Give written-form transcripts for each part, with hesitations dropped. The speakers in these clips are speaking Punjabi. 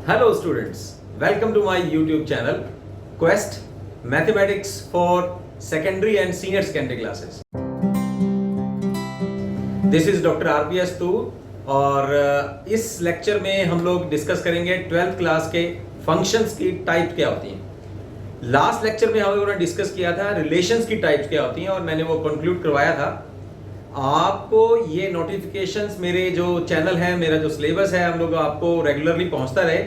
Hello students, welcome to my YouTube channel Quest Mathematics for Secondary and Senior Secondary Classes. This is Dr. RPS तूर और इस लेक्चर में हम लोग डिस्कस करेंगे 12th क्लास के फंक्शंस की टाइप क्या होती हैं। लास्ट लेक्चर में हम लोगों ने डिस्कस किया था रिलेशंस की टाइप्स क्या होती हैं और मैंने वो कंक्लूड करवाया था। आपको ये नोटिफिकेशंस मेरे जो चैनल है, मेरा जो सिलेबस है, हम लोग आपको रेगुलरली पहुंचता रहे,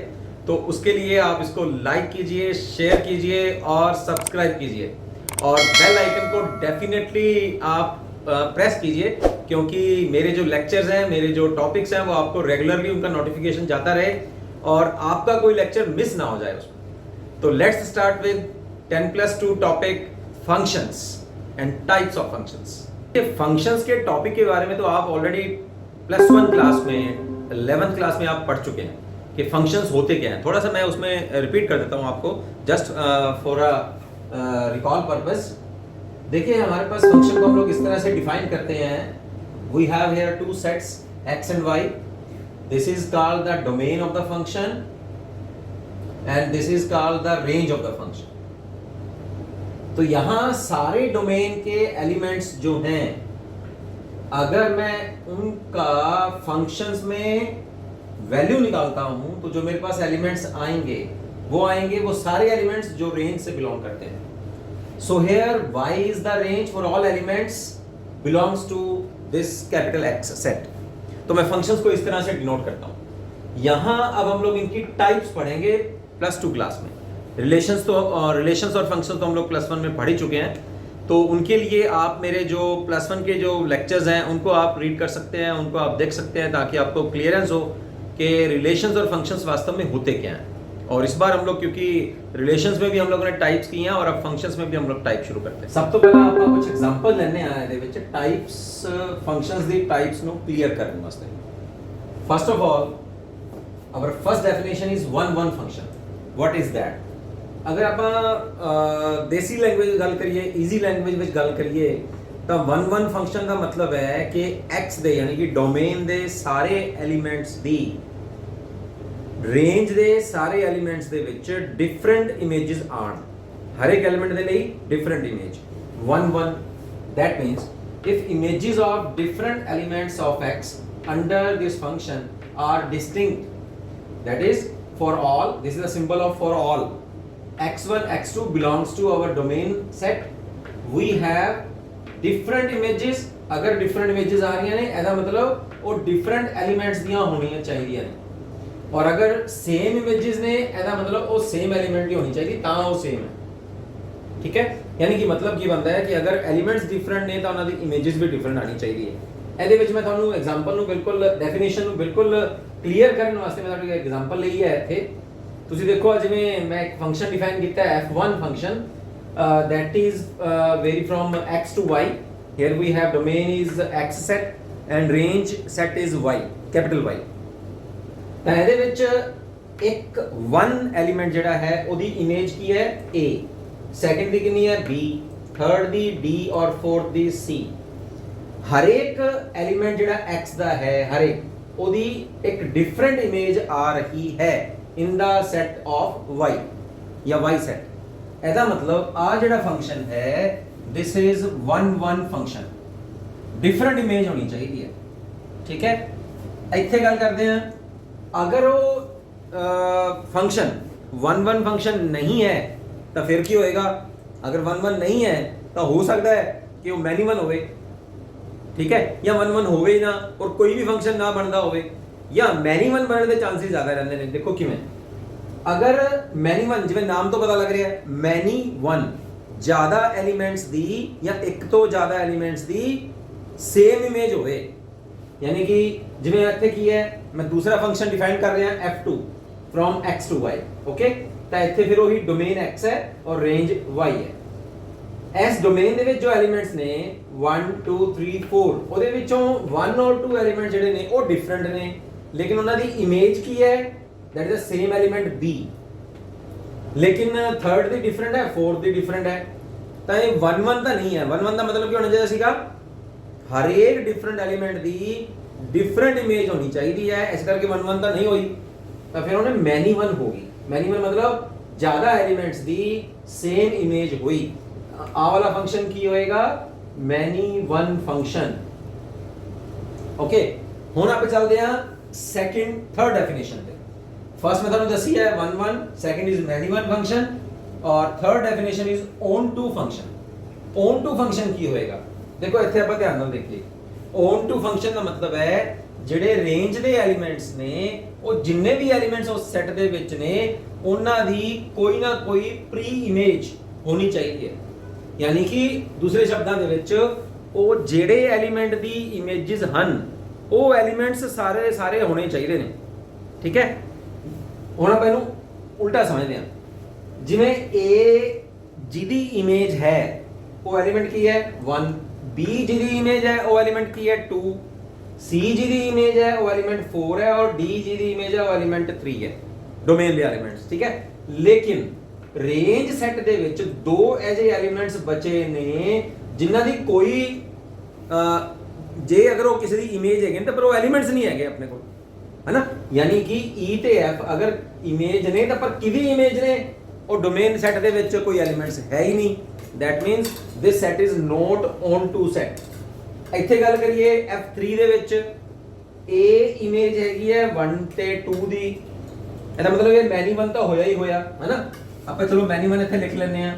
तो उसके लिए आप इसको लाइक कीजिए, शेयर कीजिए और सब्सक्राइब कीजिए और बेल आइकन को डेफिनेटली आप प्रेस कीजिए, क्योंकि मेरे जो लेक्चर्स हैं, मेरे जो टॉपिक्स हैं, वो आपको रेगुलरली उनका नोटिफिकेशन जाता रहे और आपका कोई लेक्चर मिस ना हो जाए उसमें। तो let's start with 10+2 topic functions and types of functions. Functions के टॉपिक के बारे में तो आप ऑलरेडी +1 क्लास में 11th क्लास में आप पढ़ चुके हैं कि फंक्शंस होते क्या हैं। थोड़ा सा मैं उसमें रिपीट कर देता हूं आपको, just for a recall purpose. देखिए, हमारे पास फंक्शन को हम लोग इस तरह से डिफाइन करते हैं। We have here two sets x and y. This is called the domain of the function and this is called the range of the function. तो यहां सारे डोमेन के एलिमेंट्स जो हैं, अगर मैं उनका फंक्शंस में वैल्यू निकालता हूं तो जो मेरे पास एलिमेंट्स आएंगे वो सारे एलिमेंट्स जो रेंज से बिलोंग करते हैं। So here y is the range for all elements belongs to this capital X set. तो मैं फंक्शंस को इस तरह से डिनोट करता हूं। यहां अब हम लोग इनकी टाइप्स पढ़ेंगे +2 क्लास में। रिलेशंस और फंक्शंस तो हम लोग +1 में पढ़ ही चुके हैं, तो उनके लिए आप मेरे जो +1 के जो लेक्चर्स हैं उनको आप रीड कर सकते हैं, उनको आप देख सकते हैं, ताकि आपको क्लियरेंस हो कि रिलेशंस और फंक्शंस वास्तव में होते क्या हैं। और इस बार हम लोग, क्योंकि रिलेशंस में भी हम लोगों ने टाइप्स की हैं और अब फंक्शंस में भी हम लोग टाइप शुरू करते हैं। सब तो पहला आपका कुछ एग्जांपल लेने आए दे विच टाइप्स फंक्शंस दी टाइप्स नो क्लियर करने वास्ते। First of all, our first definition is one function. What is that? अगर आप देसी लैंग्वेज गल करिए, इजी लैंग्वेज में गल करिए, तो one फंक्शन का मतलब है कि x दे यानी कि डोमेन दे सारे एलिमेंट्स दी रेंज दे सारे elements they which different images आन। हर एक एलिमेंट दे ਲਈ different image one that means if images of different elements of x under this function are distinct, that is for all, this is the symbol of for all, x1 x2 belongs to our domain set, we have different images। अगर different images आ रही हैं ऐसा मतलब वो different elements दियां होनी चाहिए ने, और अगर same images ने ऐसा मतलब वो same element की होनी चाहिए ਤਾਂ वो same है। ठीक है, यानी कि मतलब ਕੀ बनता है कि अगर elements different ने ਤਾਂ ਉਹਨਾਂ ਦੀ images ਵੀ different ਆਣੀ ਚਾਹੀਦੀ ਹੈ। ਇਹਦੇ ਵਿੱਚ ਮੈਂ ਤੁਹਾਨੂੰ ਐਗਜ਼ਾਮਪਲ ਨੂੰ ਬਿਲਕੁਲ ਡੈਫੀਨੇਸ਼ਨ ਨੂੰ ਬਿਲਕੁਲ ਕਲੀਅਰ ਕਰਨ ਵਾਸਤੇ ਮੈਂ ਤੁਹਾਡੇ ਐਗਜ਼ਾਮਪਲ ਲਈ ਹੈ ਇੱਥੇ। ਤੁਸੀਂ ਦੇਖੋ, ਜਿਵੇਂ ਮੈਂ ਇੱਕ ਫੰਕਸ਼ਨ ਡਿਫਾਈਨ ਕੀਤਾ ਹੈ f1 function, that is vary from x to y. Here we have domain is x set and range set is y, capital Y। ਤਾਂ ਇਹਦੇ ਵਿੱਚ ਇੱਕ 1 ਐਲੀਮੈਂਟ ਜਿਹੜਾ ਹੈ ਉਹਦੀ ਇਮੇਜ ਕੀ ਹੈ a, ਸੈਕਿੰਡ ਦੀ ਕਿੰਨੀ ਹੈ b, ਥਰਡ ਦੀ d ਔਰ ਫੋਰਥ ਦੀ c। ਹਰ ਇੱਕ ਐਲੀਮੈਂਟ ਜਿਹੜਾ x ਦਾ ਹੈ, ਹਰ ਇੱਕ ਉਹਦੀ ਇੱਕ ਡਿਫਰੈਂਟ ਇਮੇਜ ਆ ਰਹੀ ਹੈ in the set of y या y set। ਇਹਦਾ ਮਤਲਬ ਆ ਜਿਹੜਾ ਫੰਕਸ਼ਨ ਹੈ this is one function, different image ਹੋਣੀ ਚਾਹੀਦੀ ਹੈ। ਠੀਕ ਹੈ, ਇੱਥੇ ਗੱਲ ਕਰਦੇ ਹਾਂ, ਅਗਰ ਉਹ ਫੰਕਸ਼ਨ one ਫੰਕਸ਼ਨ ਨਹੀਂ ਹੈ ਤਾਂ ਫਿਰ ਕੀ ਹੋਏਗਾ? ਅਗਰ one ਨਹੀਂ ਹੈ ਤਾਂ ਹੋ ਸਕਦਾ ਹੈ ਕਿ ਉਹ many one ਹੋਵੇ, ਠੀਕ ਹੈ, ਜਾਂ one ਹੋਵੇ ਹੀ ਨਾ ਔਰ ਕੋਈ ਵੀ ਫੰਕਸ਼ਨ ਨਾ ਬਣਦਾ ਹੋਵੇ, ਜਾਂ many one ਬਣਨ ਦੇ ਚਾਂਸਸ ਜ਼ਿਆਦਾ ਰਹਿੰਦੇ ਨੇ। ਦੇਖੋ ਕਿਵੇਂ, अगर many one, जिवें नाम तो पता लग रहा है many one, ज्यादा एलिमेंट्स दी या एक तो ज्यादा एलिमेंट्स दी सेम इमेज होवे, यानी कि जिवें इत्थे की है, मैं दूसरा फंक्शन डिफाइन कर रहा f2 from x to y। Okay, तो इत्थे फिर वही डोमेन x है और रेंज y है। इस डोमेन दे विच जो एलिमेंट्स ने 1 2 3 4, ਉਹਦੇ ਵਿੱਚੋਂ 1 और 2 एलिमेंट ਜਿਹੜੇ ਨੇ ਉਹ डिफरेंट ਨੇ, लेकिन ਉਹਨਾਂ ਦੀ इमेज की है, that is the same element b, लेकिन थर्ड दी डिफरेंट है, फोर्थ दी डिफरेंट है। ਤਾਂ ਇਹ 1 ਤਾਂ ਨਹੀਂ ਹੈ। 1 ਦਾ ਮਤਲਬ ਕੀ ਹੋਣਾ ਚਾਹੀਦਾ ਸੀਗਾ? ਹਰ ਇੱਕ डिफरेंट एलिमेंट ਦੀ डिफरेंट इमेज होनी चाहिए है, इस करके 1 ਤਾਂ नहीं ਹੋਈ। ਤਾਂ ਫਿਰ ਉਹਨੇ ਮੈਨੀ ਵਨ ਹੋ ਗਈ। ਮੈਨੀ ਵਨ ਮਤਲਬ ਜ਼ਿਆਦਾ ਐਲੀਮੈਂਟਸ ਦੀ ਸੇਮ ਇਮੇਜ ਹੋਈ। ਆਹ ਵਾਲਾ ਫੰਕਸ਼ਨ ਕੀ ਹੋਏਗਾ? ਮੈਨੀ ਵਨ ਫੰਕਸ਼ਨ। ਓਕੇ, ਹੁਣ ਆਪਾਂ ਚੱਲਦੇ ਹਾਂ ਸੈਕਿੰਡ ਥਰਡ ਡੈਫੀਨੇਸ਼ਨ ਤੇ। ਫਰਸਟ ਮੈਂ ਤੁਹਾਨੂੰ ਦੱਸੀ ਹੈ 1 1, second is many one function, ਔਰ third definition is onto function. Onto function ਕੀ ਹੋਏਗਾ? ਦੇਖੋ ਇੱਥੇ ਆਪਾਂ ਧਿਆਨ ਨਾਲ ਦੇਖੀਏ। ਓਨ ਟੂ ਫੰਕਸ਼ਨ ਦਾ ਮਤਲਬ ਹੈ ਜਿਹੜੇ ਰੇਂਜ ਦੇ ਐਲੀਮੈਂਟਸ ਨੇ, ਉਹ ਜਿੰਨੇ ਵੀ ਐਲੀਮੈਂਟਸ ਉਸ ਸੈੱਟ ਦੇ ਵਿੱਚ ਨੇ ਉਹਨਾਂ ਦੀ ਕੋਈ ਨਾ ਕੋਈ ਪ੍ਰੀ ਇਮੇਜ ਹੋਣੀ ਚਾਹੀਦੀ ਹੈ। ਯਾਨੀ ਕਿ ਦੂਸਰੇ ਸ਼ਬਦਾਂ ਦੇ ਵਿੱਚ ਉਹ ਜਿਹੜੇ ਐਲੀਮੈਂਟ ਦੀ ਇਮੇजेस ਹਨ ਉਹ ਐਲੀਮੈਂਟਸ ਸਾਰੇ ਸਾਰੇ ਹੋਣੇ ਚਾਹੀਦੇ ਨੇ। ਠੀਕ ਹੈ, ਹੁਣ ਆਪਾਂ ਇਹਨੂੰ ਉਲਟਾ ਸਮਝਦੇ ਹਾਂ। ਜਿਵੇਂ A ਜਿਹਦੀ ਇਮੇਜ ਹੈ ਉਹ ਐਲੀਮੈਂਟ ਕੀ ਹੈ? 1। B ਜਿਹਦੀ ਇਮੇਜ ਹੈ ਉਹ ਐਲੀਮੈਂਟ ਕੀ ਹੈ? 2। C ਜਿਹਦੀ ਇਮੇਜ ਹੈ ਉਹ ਐਲੀਮੈਂਟ 4 ਹੈ, ਔਰ D ਜਿਹਦੀ ਇਮੇਜ ਹੈ ਉਹ ਐਲੀਮੈਂਟ 3 ਹੈ, ਡੋਮੇਨ ਦੇ ਐਲੀਮੈਂਟਸ। ਠੀਕ ਹੈ, ਲੇਕਿਨ ਰੇਂਜ ਸੈੱਟ ਦੇ ਵਿੱਚ ਦੋ ਐਜੇ ਐਲੀਮੈਂਟਸ ਬਚੇ ਨੇ ਜਿਨ੍ਹਾਂ ਦੀ ਕੋਈ ਜੇ ਅਗਰ ਉਹ ਕਿਸੇ ਦੀ ਇਮੇਜ ਹੈਗੇ ਤਾਂ ਪਰ ਉਹ ਐਲੀਮੈਂਟਸ ਨਹੀਂ ਹੈਗੇ ਆਪਣੇ ਕੋਲ, है ना। यानी कि E ਤੇ F ਅਗਰ ਇਮੇਜ ਨੇ ਤਾਂ ਪਰ ਕਿਹਦੀ ਇਮੇਜ ਨੇ? ਉਹ ਡੋਮੇਨ ਸੈੱਟ ਦੇ ਵਿੱਚ ਕੋਈ ਐਲੀਮੈਂਟਸ ਹੈ ਹੀ ਨਹੀਂ। that means this set is not on to set। ਇੱਥੇ ਗੱਲ ਕਰੀਏ F3 ਦੇ ਵਿੱਚ A ਇਮੇਜ ਹੈਗੀ ਹੈ 1 ਤੇ 2 ਦੀ। ਇਹਦਾ ਮਤਲਬ ਇਹ ਮੈਨੀ 1 ਤਾਂ ਹੋਇਆ ਹੀ ਹੋਇਆ, है ना। ਆਪਾਂ ਚਲੋ ਮੈਨੀ 1 ਇੱਥੇ ਲਿਖ ਲੈਂਦੇ ਆ।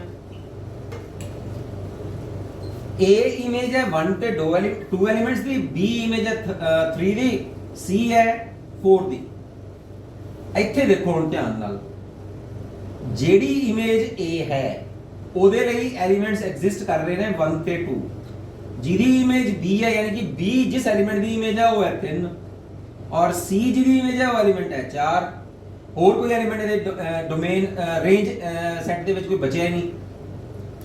A ਇਮੇਜ ਹੈ 1 ਤੇ 2 ਐਲੀਮੈਂਟਸ ਦੀ, B ਇਮੇਜ ਹੈ 3 ਦੀ, C ਹੈ 4 ਦੀ। ਇੱਥੇ ਦੇਖੋ ਹੁਣ ਧਿਆਨ ਨਾਲ, ਜਿਹੜੀ ਇਮੇਜ A ਹੈ ਉਹਦੇ ਲਈ ਐਲੀਮੈਂਟਸ ਐਗਜ਼ਿਸਟ ਕਰ ਰਹੇ ਨੇ 1 ਤੇ 2। ਜਿਹਦੀ ਇਮੇਜ B ਹੈ ਯਾਨੀ ਕਿ B ਜਿਸ ਐਲੀਮੈਂਟ ਦੀ ਇਮੇਜ ਹੈ ਉਹ ਹੈ 3, ਔਰ C ਜਿਹਦੀ ਇਮੇਜ ਹੈ ਉਹ ਐਲੀਮੈਂਟ ਹੈ 4। ਹੋਰ ਕੋਈ ਐਲੀਮੈਂਟ ਦੇ ਡੋਮੇਨ ਰੇਂਜ ਸੈੱਟ ਦੇ ਵਿੱਚ ਕੋਈ ਬਚਿਆ ਹੀ ਨਹੀਂ।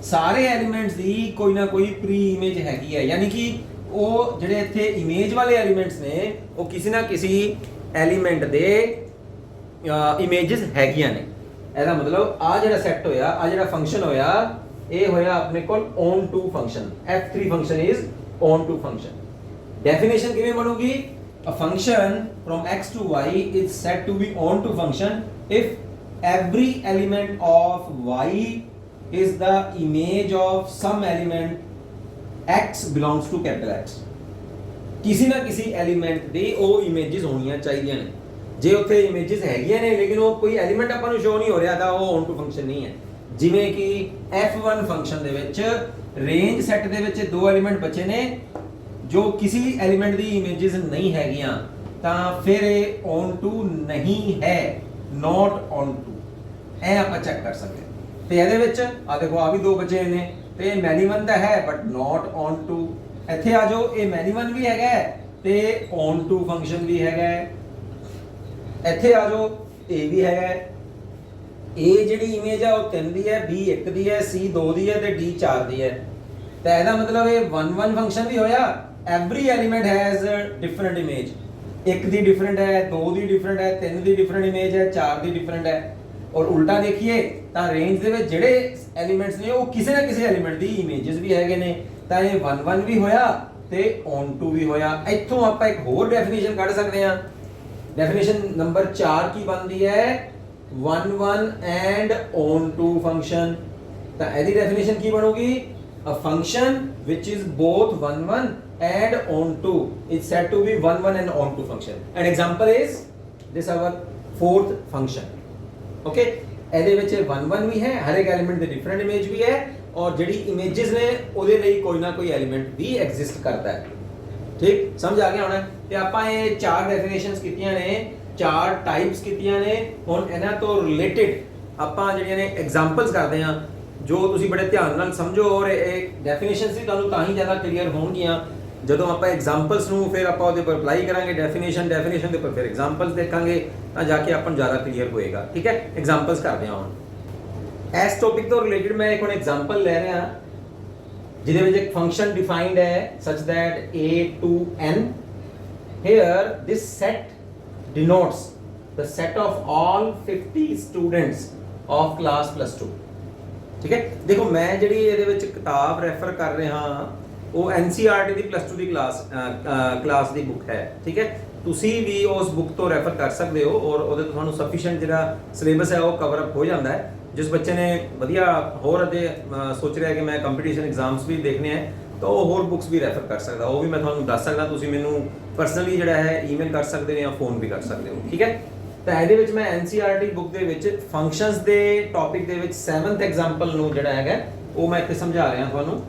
ਸਾਰੇ ਐਲੀਮੈਂਟਸ ਦੀ ਕੋਈ ਨਾ ਕੋਈ ਪ੍ਰੀ ਇਮੇਜ ਹੈਗੀ ਹੈ, ਯਾਨੀ ਕਿ ਉਹ ਜਿਹੜੇ ਇੱਥੇ ਇਮੇਜ ਵਾਲੇ ਐਲੀਮੈਂਟਸ ਨੇ ਉਹ ਕਿਸੇ ਨਾ ਕਿਸੇ ਐਲੀਮੈਂਟ ਦੇ ਇਮੇजेस ਹੈਗੀਆਂ ਨੇ। ਇਹਦਾ ਮਤਲਬ ਆ ਜਿਹੜਾ ਸੈੱਟ ਹੋਇਆ, ਆ ਜਿਹੜਾ ਫੰਕਸ਼ਨ ਹੋਇਆ, ਇਹ ਹੋਇਆ ਆਪਣੇ ਕੋਲ onto function. F3 function is onto function. Definition ਕਿਵੇਂ ਬਣੂਗੀ? A function from x to y is said to be on to function if every element of y is the image of some element x belongs to capital X। किसी ना किसी एलिमेंट ਦੀ ਉਹ ਇਮੇजेस ਹੋਣੀਆਂ ਚਾਹੀਦੀਆਂ ਨੇ। ਜੇ ਉੱਥੇ ਇਮੇजेस ਹੈਗੀਆਂ ਨੇ ਲੇਕਿਨ ਉਹ ਕੋਈ ਐਲੀਮੈਂਟ ਆਪਾਂ ਨੂੰ ਸ਼ੋ ਨਹੀਂ ਹੋ ਰਿਹਾ ਤਾਂ ਉਹ ਔਨ ਟੂ ਫੰਕਸ਼ਨ ਨਹੀਂ ਹੈ। ਜਿਵੇਂ ਕਿ F1 ਫੰਕਸ਼ਨ ਦੇ ਵਿੱਚ ਰੇਂਜ ਸੈੱਟ ਦੇ ਵਿੱਚ ਦੋ ਐਲੀਮੈਂਟ ਬਚੇ ਨੇ ਜੋ ਕਿਸੇ ਐਲੀਮੈਂਟ ਦੀ ਇਮੇजेस ਨਹੀਂ ਹੈਗੀਆਂ, ਤਾਂ ਫਿਰ ਇਹ ਔਨ ਟੂ ਨਹੀਂ ਹੈ, ਨੋਟ ਔਨ ਟੂ। ਇਹ ਆਪਾਂ ਚੈੱਕ ਕਰ ਸਕਦੇ ਹਾਂ। ਤੇ ਇਹਦੇ ਵਿੱਚ ਆ ਦੇਖੋ ਆ ਵੀ ਦੋ ਬਚੇ ਨੇ ਤੇ ਇਹ ਮੈਨੀ 1 ਤਾਂ ਹੈ ਬਟ ਨੋਟ ਔਨ ਟੂ। ਇੱਥੇ ਆ ਜਾਓ, ਇਹ ਮੈਨੀ 1 ਵੀ ਹੈਗਾ ਤੇ ਔਨ ਟੂ ਫੰਕਸ਼ਨ ਵੀ ਹੈਗਾ। ਇੱਥੇ ਆ ਜਾਓ, A ਵੀ ਹੈਗਾ। A ਜਿਹੜੀ ਇਮੇਜ ਹੈ ਉਹ 3 ਦੀ ਹੈ, B 1 ਦੀ ਹੈ, C 2 ਦੀ ਹੈ ਤੇ D 4 ਦੀ ਹੈ। ਤਾਂ ਇਹਦਾ ਮਤਲਬ ਇਹ 1 1 ਫੰਕਸ਼ਨ ਵੀ ਹੋਇਆ। Every element has different image. 1 the different ਹੈ, 2 ਦੀ ਡਿਫਰੈਂਟ ਹੈ, 3 ਦੀ ਡਿਫਰੈਂਟ ਇਮੇਜ ਹੈ, 4 ਦੀ ਡਿਫਰੈਂਟ ਹੈ। ਔਰ ਉਲਟਾ ਦੇਖੀਏ ਤਾਂ ਰੇਂਜ ਦੇ ਵਿੱਚ ਜਿਹੜੇ ਐਲੀਮੈਂਟਸ ਨੇ ਉਹ ਕਿਸੇ ਨਾ ਕਿਸੇ ਐਲੀਮੈਂਟ ਦੀ ਇਮੇजेस ਵੀ ਹੈਗੇ ਨੇ। ਤਾਂ ਇਹ 1 1 ਵੀ ਹੋਇਆ ਤੇ ਔਨ ਟੂ ਵੀ ਹੋਇਆ। ਇੱਥੋਂ ਆਪਾਂ ਇੱਕ ਹੋਰ ਡੈਫੀਨੇਸ਼ਨ ਕੱਢ ਸਕਦੇ ਹਾਂ। ਡੈਫੀਨੇਸ਼ਨ ਨੰਬਰ 4 ਕੀ ਬਣਦੀ ਹੈ? 1 1 ਐਂਡ ਔਨ ਟੂ ਫੰਕਸ਼ਨ। ਤਾਂ ਇਹਦੀ ਡੈਫੀਨੇਸ਼ਨ ਕੀ ਬਣੂਗੀ? A function which is both 1 1 and on to is said to be 1 1 and on to function. An example is this our fourth function. Okay, ਇਹਦੇ ਵਿੱਚ 1 1 ਵੀ ਹੈ, ਹਰ ਇੱਕ ਐਲੀਮੈਂਟ ਦੇ ਡਿਫਰੈਂਟ ਇਮੇਜ ਵੀ ਹੈ, ਔਰ ਜਿਹੜੀ ਇਮੇजेस ਨੇ ਉਹਦੇ ਲਈ ਕੋਈ ਨਾ ਕੋਈ ਐਲੀਮੈਂਟ ਵੀ ਐਗਜ਼ਿਸਟ ਕਰਦਾ ਹੈ। ਠੀਕ ਸਮਝ ਆ ਗਿਆ ਹੋਣਾ। ਤੇ ਆਪਾਂ ਇਹ ਚਾਰ ਡੈਫੀਨੇਸ਼ਨਸ ਕੀਤੀਆਂ ਨੇ, ਚਾਰ ਟਾਈਪਸ ਕੀਤੀਆਂ ਨੇ। ਹੁਣ ਇਹਨਾਂ ਤੋਂ ਰਿਲੇਟਡ ਆਪਾਂ ਜਿਹੜੀਆਂ ਨੇ ਐਗਜ਼ਾਮਪਲਸ ਕਰਦੇ ਹਾਂ ਜੋ ਤੁਸੀਂ ਬੜੇ ਧਿਆਨ ਨਾਲ ਸਮਝੋ, ਔਰ ਇਹ ਡੈਫੀਨੇਸ਼ਨਸ ਵੀ ਤੁਹਾਨੂੰ ਤਾਂ ਹੀ ਜ਼ਿਆਦਾ ਕਲੀਅਰ ਹੋਣਗੀਆਂ ਜਦੋਂ ਆਪਾਂ ਐਗਜ਼ਾਮਪਲਸ ਨੂੰ ਫਿਰ ਆਪਾਂ ਉਹਦੇ ਉੱਪਰ ਅਪਲਾਈ ਕਰਾਂਗੇ। ਡੈਫੀਨੇਸ਼ਨ ਦੇ ਉੱਪਰ ਫਿਰ ਐਗਜ਼ਾਮਪਲਸ ਦੇਖਾਂਗੇ ਤਾਂ ਜਾ ਕੇ ਆਪਾਂ ਨੂੰ ਜ਼ਿਆਦਾ ਕਲੀਅਰ ਹੋਏਗਾ। ਠੀਕ ਹੈ, ਐਗਜ਼ਾਮਪਲਸ ਕਰਦੇ ਹਾਂ ਹੁਣ। ਇਸ ਟੌਪਿਕ ਤੋਂ ਰਿਲੇਟਡ ਮੈਂ ਇੱਕ ਹੁਣ ਐਗਜ਼ਾਮਪਲ ਲੈ ਰਿਹਾ ਜਿਹਦੇ ਵਿੱਚ ਇੱਕ ਫੰਕਸ਼ਨ ਡਿਫਾਈਨਡ ਹੈ such that a to n। here this set denotes the set of all 50 students of class +2। ਠੀਕ ਹੈ, ਦੇਖੋ ਮੈਂ ਜਿਹੜੀ ਇਹਦੇ ਵਿੱਚ ਕਿਤਾਬ ਰੈਫਰ ਕਰ ਰਿਹਾ ਉਹ NCERT ਦੀ +2 ਦੀ ਕਲਾਸ ਦੀ ਬੁੱਕ ਹੈ। ਠੀਕ ਹੈ, ਤੁਸੀਂ ਵੀ ਉਸ ਬੁੱਕ ਤੋਂ ਰੈਫਰ ਕਰ ਸਕਦੇ ਹੋ ਔਰ ਉਹਦੇ ਤੋਂ ਤੁਹਾਨੂੰ ਸਫੀਸ਼ੀਐਂਟ ਜਿਹੜਾ ਸਿਲੇਬਸ ਹੈ ਉਹ ਕਵਰ ਅਪ ਹੋ ਜਾਂਦਾ ਹੈ। ਜਿਸ ਬੱਚੇ ਨੇ ਵਧੀਆ ਹੋਰ ਅਜੇ ਸੋਚ ਰਿਹਾ ਕਿ ਮੈਂ ਕੰਪੀਟੀਸ਼ਨ ਐਗਜ਼ਾਮਸ ਵੀ ਦੇਖਣੇ ਹੈ ਤਾਂ ਉਹ ਹੋਰ ਬੁੱਕਸ ਵੀ ਰੈਫਰ ਕਰ ਸਕਦਾ, ਉਹ ਵੀ ਮੈਂ ਤੁਹਾਨੂੰ ਦੱਸ ਸਕਦਾ। ਤੁਸੀਂ ਮੈਨੂੰ ਪਰਸਨਲੀ ਜਿਹੜਾ ਹੈ ਈਮੇਲ ਕਰ ਸਕਦੇ ਹੋ ਜਾਂ ਫੋਨ ਵੀ ਕਰ ਸਕਦੇ ਹੋ, ਠੀਕ ਹੈ। ਤਾਂ ਇਹਦੇ ਵਿੱਚ ਮੈਂ NCERT ਬੁੱਕ ਦੇ ਵਿੱਚ ਫੰਕਸ਼ਨਸ ਦੇ ਟੌਪਿਕ ਦੇ ਵਿੱਚ 7th ਐਗਜ਼ਾਮਪਲ ਨੂੰ ਜਿਹੜਾ ਹੈਗਾ ਉਹ ਮੈਂ ਇੱਥੇ ਸਮਝਾ ਰਿਹਾ ਤੁਹਾਨੂੰ।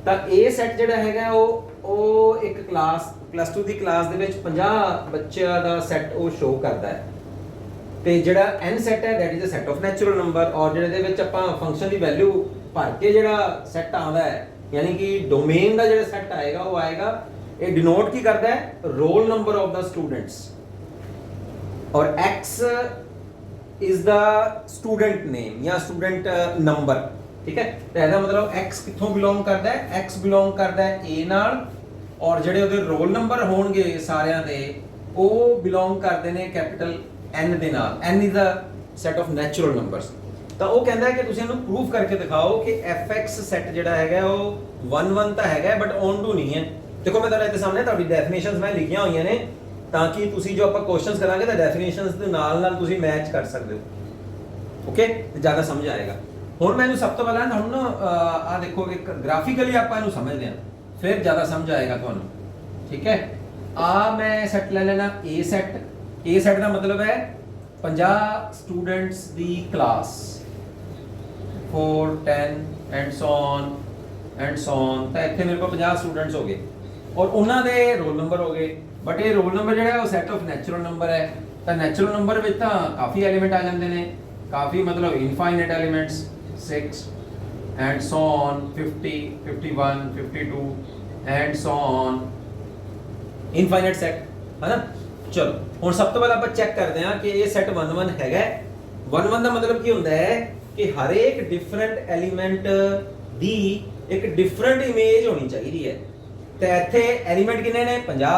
ਤਾਂ ਇਹ ਸੈੱਟ ਜਿਹੜਾ ਹੈਗਾ ਉਹ ਇੱਕ ਕਲਾਸ ਪਲੱਸ 2 ਦੀ ਕਲਾਸ ਦੇ ਵਿੱਚ 50 ਬੱਚਿਆਂ ਦਾ ਸੈੱਟ ਉਹ ਸ਼ੋ ਕਰਦਾ ਹੈ। ਤੇ ਜਿਹੜਾ n ਸੈੱਟ ਹੈ that is a set of natural number, ਔਰ ਜਿਹੜੇ ਵਿੱਚ ਆਪਾਂ ਫੰਕਸ਼ਨ ਦੀ ਵੈਲਿਊ ਭਰ ਕੇ ਜਿਹੜਾ ਸੈੱਟ ਆਉਂਦਾ ਹੈ ਯਾਨੀ ਕਿ ਡੋਮੇਨ ਦਾ ਜਿਹੜਾ ਸੈੱਟ ਆਏਗਾ ਉਹ ਆਏਗਾ, ਇਹ ਡਿਨੋਟ ਕੀ ਕਰਦਾ ਹੈ, roll number of the students, ਔਰ x ਇਜ਼ ਦਾ ਸਟੂਡੈਂਟ ਨੇਮ ਜਾਂ ਸਟੂਡੈਂਟ ਨੰਬਰ, ਠੀਕ ਹੈ। ਤਾਂ ਇਹਦਾ ਮਤਲਬ x ਕਿੱਥੋਂ ਬਿਲੋਂਗ ਕਰਦਾ ਹੈ, x ਬਿਲੋਂਗ ਕਰਦਾ ਹੈ a ਨਾਲ, ਔਰ ਜਿਹੜੇ ਉਹਦੇ ਰੋਲ ਨੰਬਰ ਹੋਣਗੇ ਸਾਰਿਆਂ ਦੇ ਉਹ ਬਿਲੋਂਗ ਕਰਦੇ ਨੇ ਕੈਪੀਟਲ n ਦੇ ਨਾਲ। n is a set of natural numbers. ਤਾਂ ਉਹ ਕਹਿੰਦਾ ਹੈ ਕਿ ਤੁਸੀਂ ਇਹਨੂੰ ਪ੍ਰੂਫ ਕਰਕੇ ਦਿਖਾਓ ਕਿ fx ਸੈਟ ਜਿਹੜਾ ਹੈਗਾ ਉਹ 1 1 ਤਾਂ ਹੈਗਾ ਬਟ ਔਨ ਟੂ ਨਹੀਂ ਹੈ। ਦੇਖੋ ਮੈਂ ਤੁਹਾਡੇ ਸਾਹਮਣੇ ਤੁਹਾਡੀ ਡੈਫੀਨੇਸ਼ਨਸ ਮੈਂ ਲਿਖੀਆਂ ਹੋਈਆਂ ਨੇ ਤਾਂ ਕਿ ਤੁਸੀਂ ਜੋ ਆਪਾਂ ਕੁਐਸਚਨਸ ਕਰਾਂਗੇ ਤਾਂ ਡੈਫੀਨੇਸ਼ਨਸ ਦੇ ਨਾਲ ਤੁਸੀਂ ਮੈਚ ਕਰ ਸਕਦੇ ਹੋ, ਓਕੇ, ਤੇ ਜ਼ਿਆਦਾ ਸਮਝ ਆਏਗਾ। ਹੁਣ ਮੈਨੂੰ ਸਭ ਤੋਂ ਪਹਿਲਾਂ ਤੁਹਾਨੂੰ ਨਾ ਆ ਦੇਖੋ ਇੱਕ ਗ੍ਰਾਫਿਕਲੀ ਆਪਾਂ ਇਹਨੂੰ ਸਮਝਦੇ ਹਾਂ, ਫਿਰ ਜ਼ਿਆਦਾ ਸਮਝ ਆਏਗਾ ਤੁਹਾਨੂੰ, ਠੀਕ ਹੈ। ਆ ਮੈਂ ਸੈੱਟ ਲੈ ਲੈਣਾ A ਸੈੱਟ। A ਸੈੱਟ ਦਾ ਮਤਲਬ ਹੈ 50 students the class 4 10 and so on. ਤਾਂ ਇੱਥੇ ਮੇਰੇ ਕੋਲ 50 ਸਟੂਡੈਂਟਸ ਹੋ ਗਏ ਔਰ ਉਹਨਾਂ ਦੇ ਰੋਲ ਨੰਬਰ ਹੋ ਗਏ, ਬਟ ਇਹ ਰੋਲ ਨੰਬਰ ਜਿਹੜਾ ਉਹ ਸੈੱਟ ਆਫ ਨੈਚੁਰਲ ਨੰਬਰ ਹੈ। ਤਾਂ ਨੈਚੁਰਲ ਨੰਬਰ ਵਿੱਚ ਤਾਂ ਕਾਫੀ ਐਲੀਮੈਂਟ ਆ ਜਾਂਦੇ ਨੇ, ਕਾਫੀ ਮਤਲਬ infinite elements 6 and so on 50 51 52 and so on infinite set है ना। चलो ਹੁਣ ਸਭ ਤੋਂ ਪਹਿਲਾਂ ਆਪਾਂ ਚੈੱਕ ਕਰਦੇ ਹਾਂ ਕਿ ਇਹ ਸੈੱਟ 1 1 ਹੈਗਾ। 1 1 ਦਾ ਮਤਲਬ ਕੀ ਹੁੰਦਾ ਹੈ ਕਿ ਹਰ ਇੱਕ ਡਿਫਰੈਂਟ ਐਲੀਮੈਂਟ ਦੀ ਇੱਕ ਡਿਫਰੈਂਟ ਇਮੇਜ ਹੋਣੀ ਚਾਹੀਦੀ ਹੈ। ਤੇ ਇੱਥੇ ਐਲੀਮੈਂਟ ਕਿੰਨੇ ਨੇ 50।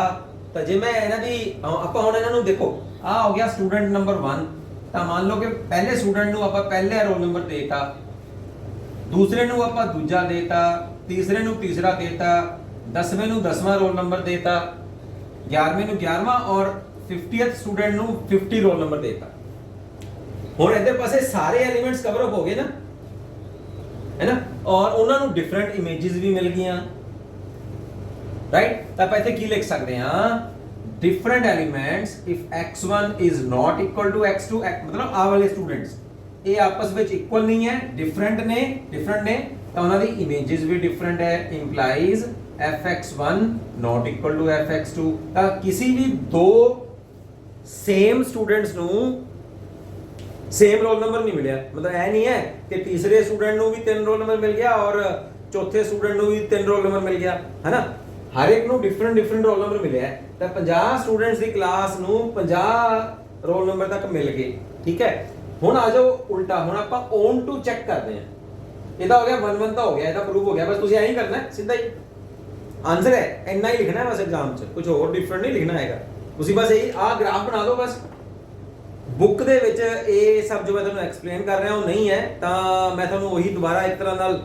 ਤਾਂ ਜੇ ਮੈਂ ਇਹਨਾਂ ਦੀ ਆਪਾਂ ਹੁਣ ਇਹਨਾਂ ਨੂੰ ਦੇਖੋ, ਆ ਹੋ ਗਿਆ ਸਟੂਡੈਂਟ ਨੰਬਰ 1। ਤਾਂ ਮੰਨ ਲਓ ਕਿ ਪਹਿਲੇ ਸਟੂਡੈਂਟ ਨੂੰ ਆਪਾਂ ਪਹਿਲਾ ਰੋਲ ਨੰਬਰ ਦੇਤਾ, दूसरे ਨੂੰ ਆਪਾਂ ਦੂਜਾ ਦੇਤਾ, ਤੀਸਰੇ ਨੂੰ ਤੀਸਰਾ ਦੇਤਾ, 10ਵੇਂ ਨੂੰ 10ਵਾਂ ਰੋਲ ਨੰਬਰ ਦੇਤਾ, 11ਵੇਂ ਨੂੰ 11ਵਾਂ ਔਰ 50th ਸਟੂਡੈਂਟ ਨੂੰ 50 ਰੋਲ ਨੰਬਰ ਦੇਤਾ। ਹੁਣ ਇਹਦੇ ਪਾਸੇ ਸਾਰੇ ਐਲੀਮੈਂਟਸ ਕਵਰ ਅਪ ਹੋ ਗਏ ਨਾ, ਹੈ ਨਾ, ਔਰ ਉਹਨਾਂ ਨੂੰ ਡਿਫਰੈਂਟ ਇਮੇजेस ਵੀ ਮਿਲ ਗਈਆਂ, ਰਾਈਟ। ਤਾਂ ਆਪਾਂ ਇੱਥੇ ਕੀ ਲਿਖ ਸਕਦੇ ਹਾਂ, different elements if x1 is not equal to x2, ਮਤਲਬ ਆ ਵਾਲੇ ਸਟੂਡੈਂਟਸ ਇਹ ਆਪਸ ਵਿੱਚ ਇਕੁਅਲ ਨਹੀਂ ਹੈ, ਡਿਫਰੈਂਟ ਨੇ ਤਾਂ ਉਹਨਾਂ ਦੀ ਇਮੇजेस ਵੀ ਡਿਫਰੈਂਟ ਹੈ, employees fx1 not equal to fx2। ਤਾਂ ਕਿਸੇ ਵੀ ਦੋ ਸੇਮ ਸਟੂਡੈਂਟਸ ਨੂੰ ਸੇਮ ਰੋਲ ਨੰਬਰ ਨਹੀਂ ਮਿਲਿਆ। ਮਤਲਬ ਇਹ ਨਹੀਂ ਹੈ ਕਿ ਤੀਸਰੇ ਸਟੂਡੈਂਟ ਨੂੰ ਵੀ 3 ਰੋਲ ਨੰਬਰ ਮਿਲ ਗਿਆ ਔਰ ਚੌਥੇ ਸਟੂਡੈਂਟ ਨੂੰ ਵੀ 3 ਰੋਲ ਨੰਬਰ ਮਿਲ ਗਿਆ, ਹੈ ਨਾ। ਹਰ ਇੱਕ ਨੂੰ ਡਿਫਰੈਂਟ ਰੋਲ ਨੰਬਰ ਮਿਲਿਆ। ਤਾਂ 50 ਸਟੂਡੈਂਟਸ ਦੀ ਕਲਾਸ ਨੂੰ 50 ਰੋਲ ਨੰਬਰ ਤੱਕ ਮਿਲ ਗਏ, ਠੀਕ ਹੈ। ਹੁਣ ਆ ਜਾਓ ਉਲਟਾ, ਹੁਣ ਆਪਾਂ ਔਨ ਟੂ ਚੈੱਕ ਕਰਦੇ ਹਾਂ। ਇਹਦਾ ਹੋ ਗਿਆ 1 1 ਤਾਂ ਹੋ ਗਿਆ, ਇਹਦਾ ਪ੍ਰੂਫ ਹੋ ਗਿਆ। ਬਸ ਤੁਸੀਂ ਐਂ ਹੀ ਕਰਨਾ ਹੈ, ਸਿੱਧਾ ਹੀ ਆਨਸਰ ਹੈ, ਇੰਨਾ ਹੀ ਲਿਖਣਾ ਹੈ ਬਸ ਐਗਜ਼ਾਮ 'ਚ, ਕੁਝ ਹੋਰ ਡਿਫਰੈਂਟ ਨਹੀਂ ਲਿਖਣਾ ਹੈਗਾ। ਤੁਸੀਂ ਬਸ ਇਹ ਆਹ ਗ੍ਰਾਫ ਬਣਾ ਦਿਓ ਬਸ। ਬੁੱਕ ਦੇ ਵਿੱਚ ਇਹ ਸਭ ਜੋ ਮੈਂ ਤੁਹਾਨੂੰ ਐਕਸਪਲੇਨ ਕਰ ਰਿਹਾ ਉਹ ਨਹੀਂ ਹੈ, ਤਾਂ ਮੈਂ ਤੁਹਾਨੂੰ ਉਹੀ ਦੁਬਾਰਾ ਇੱਕ ਤਰ੍ਹਾਂ ਨਾਲ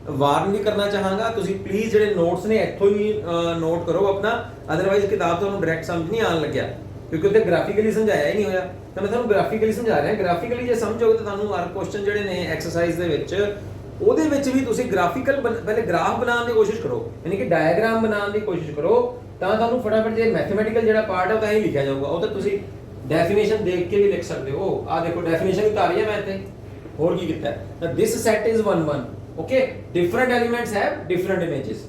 ਵਾਰਨ ਵੀ ਕਰਨਾ ਚਾਹਾਂਗਾ। ਤੁਸੀਂ ਪਲੀਜ਼ ਜਿਹੜੇ ਨੋਟਸ ਨੇ ਇੱਥੋਂ ਹੀ ਨੋਟ ਕਰੋ ਆਪਣਾ, ਅਦਰਵਾਈਜ਼ ਕਿਤਾਬ ਤੁਹਾਨੂੰ ਡਾਇਰੈਕਟ ਸਮਝ ਨਹੀਂ ਆਉਣ ਲੱਗਿਆ ਕਿਉਂਕਿ ਉੱਥੇ ਗ੍ਰਾਫਿਕਲੀ ਸਮਝਾਇਆ ਹੀ ਨਹੀਂ ਹੋਇਆ। ਤਾਂ ਮੈਂ ਤੁਹਾਨੂੰ ਗ੍ਰਾਫਿਕਲੀ ਸਮਝਾ ਰਿਹਾ। ਗ੍ਰਾਫਿਕਲੀ ਜੇ ਸਮਝੋਗੇ ਤਾਂ ਤੁਹਾਨੂੰ ਹਰ ਕੁਐਸਚਨ ਜਿਹੜੇ ਨੇ ਐਕਸਰਸਾਈਜ਼ ਦੇ ਵਿੱਚ ਉਹਦੇ ਵਿੱਚ ਵੀ ਤੁਸੀਂ ਗ੍ਰਾਫਿਕਲ ਪਹਿਲੇ ਗ੍ਰਾਫ ਬਣਾਉਣ ਦੀ ਕੋਸ਼ਿਸ਼ ਕਰੋ, ਯਾਨੀ ਕਿ ਡਾਇਗਰਾਮ ਬਣਾਉਣ ਦੀ ਕੋਸ਼ਿਸ਼ ਕਰੋ, ਤਾਂ ਤੁਹਾਨੂੰ ਫਟਾਫਟ ਜੇ ਮੈਥਮੈਟੀਕਲ ਜਿਹੜਾ ਪਾਰਟ ਹੈ ਉਹ ਤਾਂ ਹੀ ਲਿਖਿਆ ਜਾਊਗਾ। ਉਹ ਤਾਂ ਤੁਸੀਂ ਡੈਫੀਨੇਸ਼ਨ ਦੇਖ ਕੇ ਵੀ ਲਿਖ ਸਕਦੇ ਹੋ। ਆਹ ਦੇਖੋ ਡੈਫੀਨੇਸ਼ਨ ਉਤਾਰੀ ਹੈ ਮੈਂ ਇੱਥੇ, ਹੋਰ ਕੀ ਕੀਤਾ ਹੈ। ਤਾਂ this set is 1 1, okay, different elements have different images.